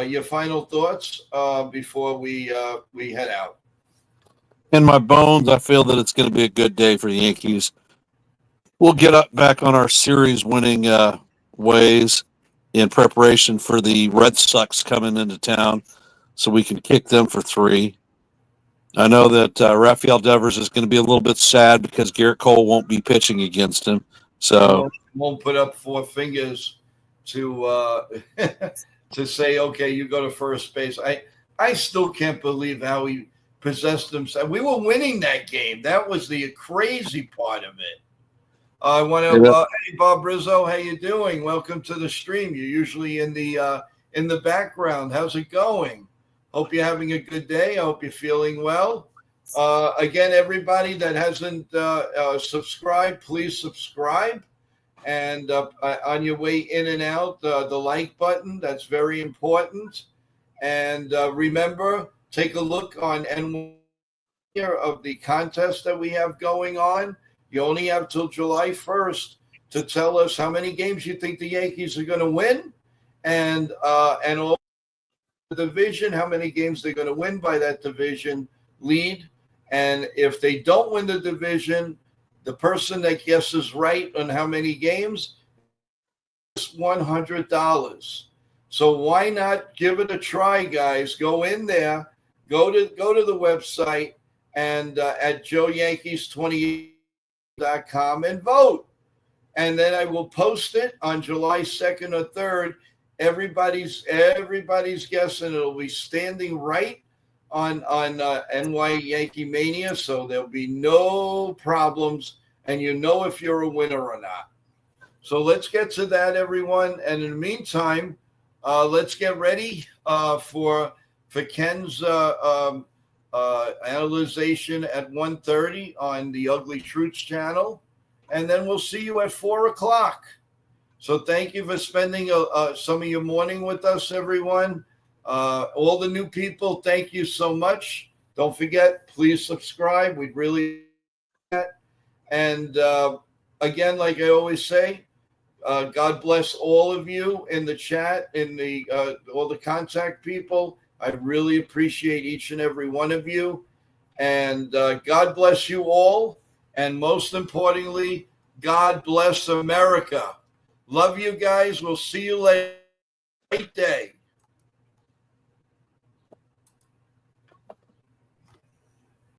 Your final thoughts before we head out? In my bones, I feel that it's going to be a good day for the Yankees. We'll get up back on our series winning ways in preparation for the Red Sox coming into town so we can kick them for 3. I know that Rafael Devers is going to be a little bit sad because Garrett Cole won't be pitching against him. So won't put up 4 fingers to to say, okay, you go to first base. I still can't believe how he possessed himself. We were winning that game. That was the crazy part of it. I want to, hey, Bob Rizzo, how you doing? Welcome to the stream. You're usually in the background. How's it going? Hope you're having a good day. I hope you're feeling well. Again, everybody that hasn't subscribed, please subscribe. And on your way in and out, the like button, that's very important. And remember, take a look on NY of the contest that we have going on. You only have till July 1st to tell us how many games you think the Yankees are going to win, and all the division, how many games they're going to win by that division lead. And if they don't win the division, the person that guesses right on how many games is $100. So why not give it a try, guys? Go in there, go to the website and at joeyankees28.com and vote. And then I will post it on July 2nd or 3rd. Everybody's guessing. It'll be standing right on NY Yankee Mania, so there'll be no problems, and you know if you're a winner or not. So let's get to that, everyone. And in the meantime, let's get ready for Ken's analyzation at 1:30 on the Ugly Truths channel, and then we'll see you at 4 o'clock. So thank you for spending some of your morning with us, everyone. All the new people, thank you so much. Don't forget, please subscribe. We'd really that. And again, like I always say, God bless all of you in the chat, in the all the contact people. I really appreciate each and every one of you. And God bless you all. And most importantly, God bless America. Love you guys. We'll see you later. Great day.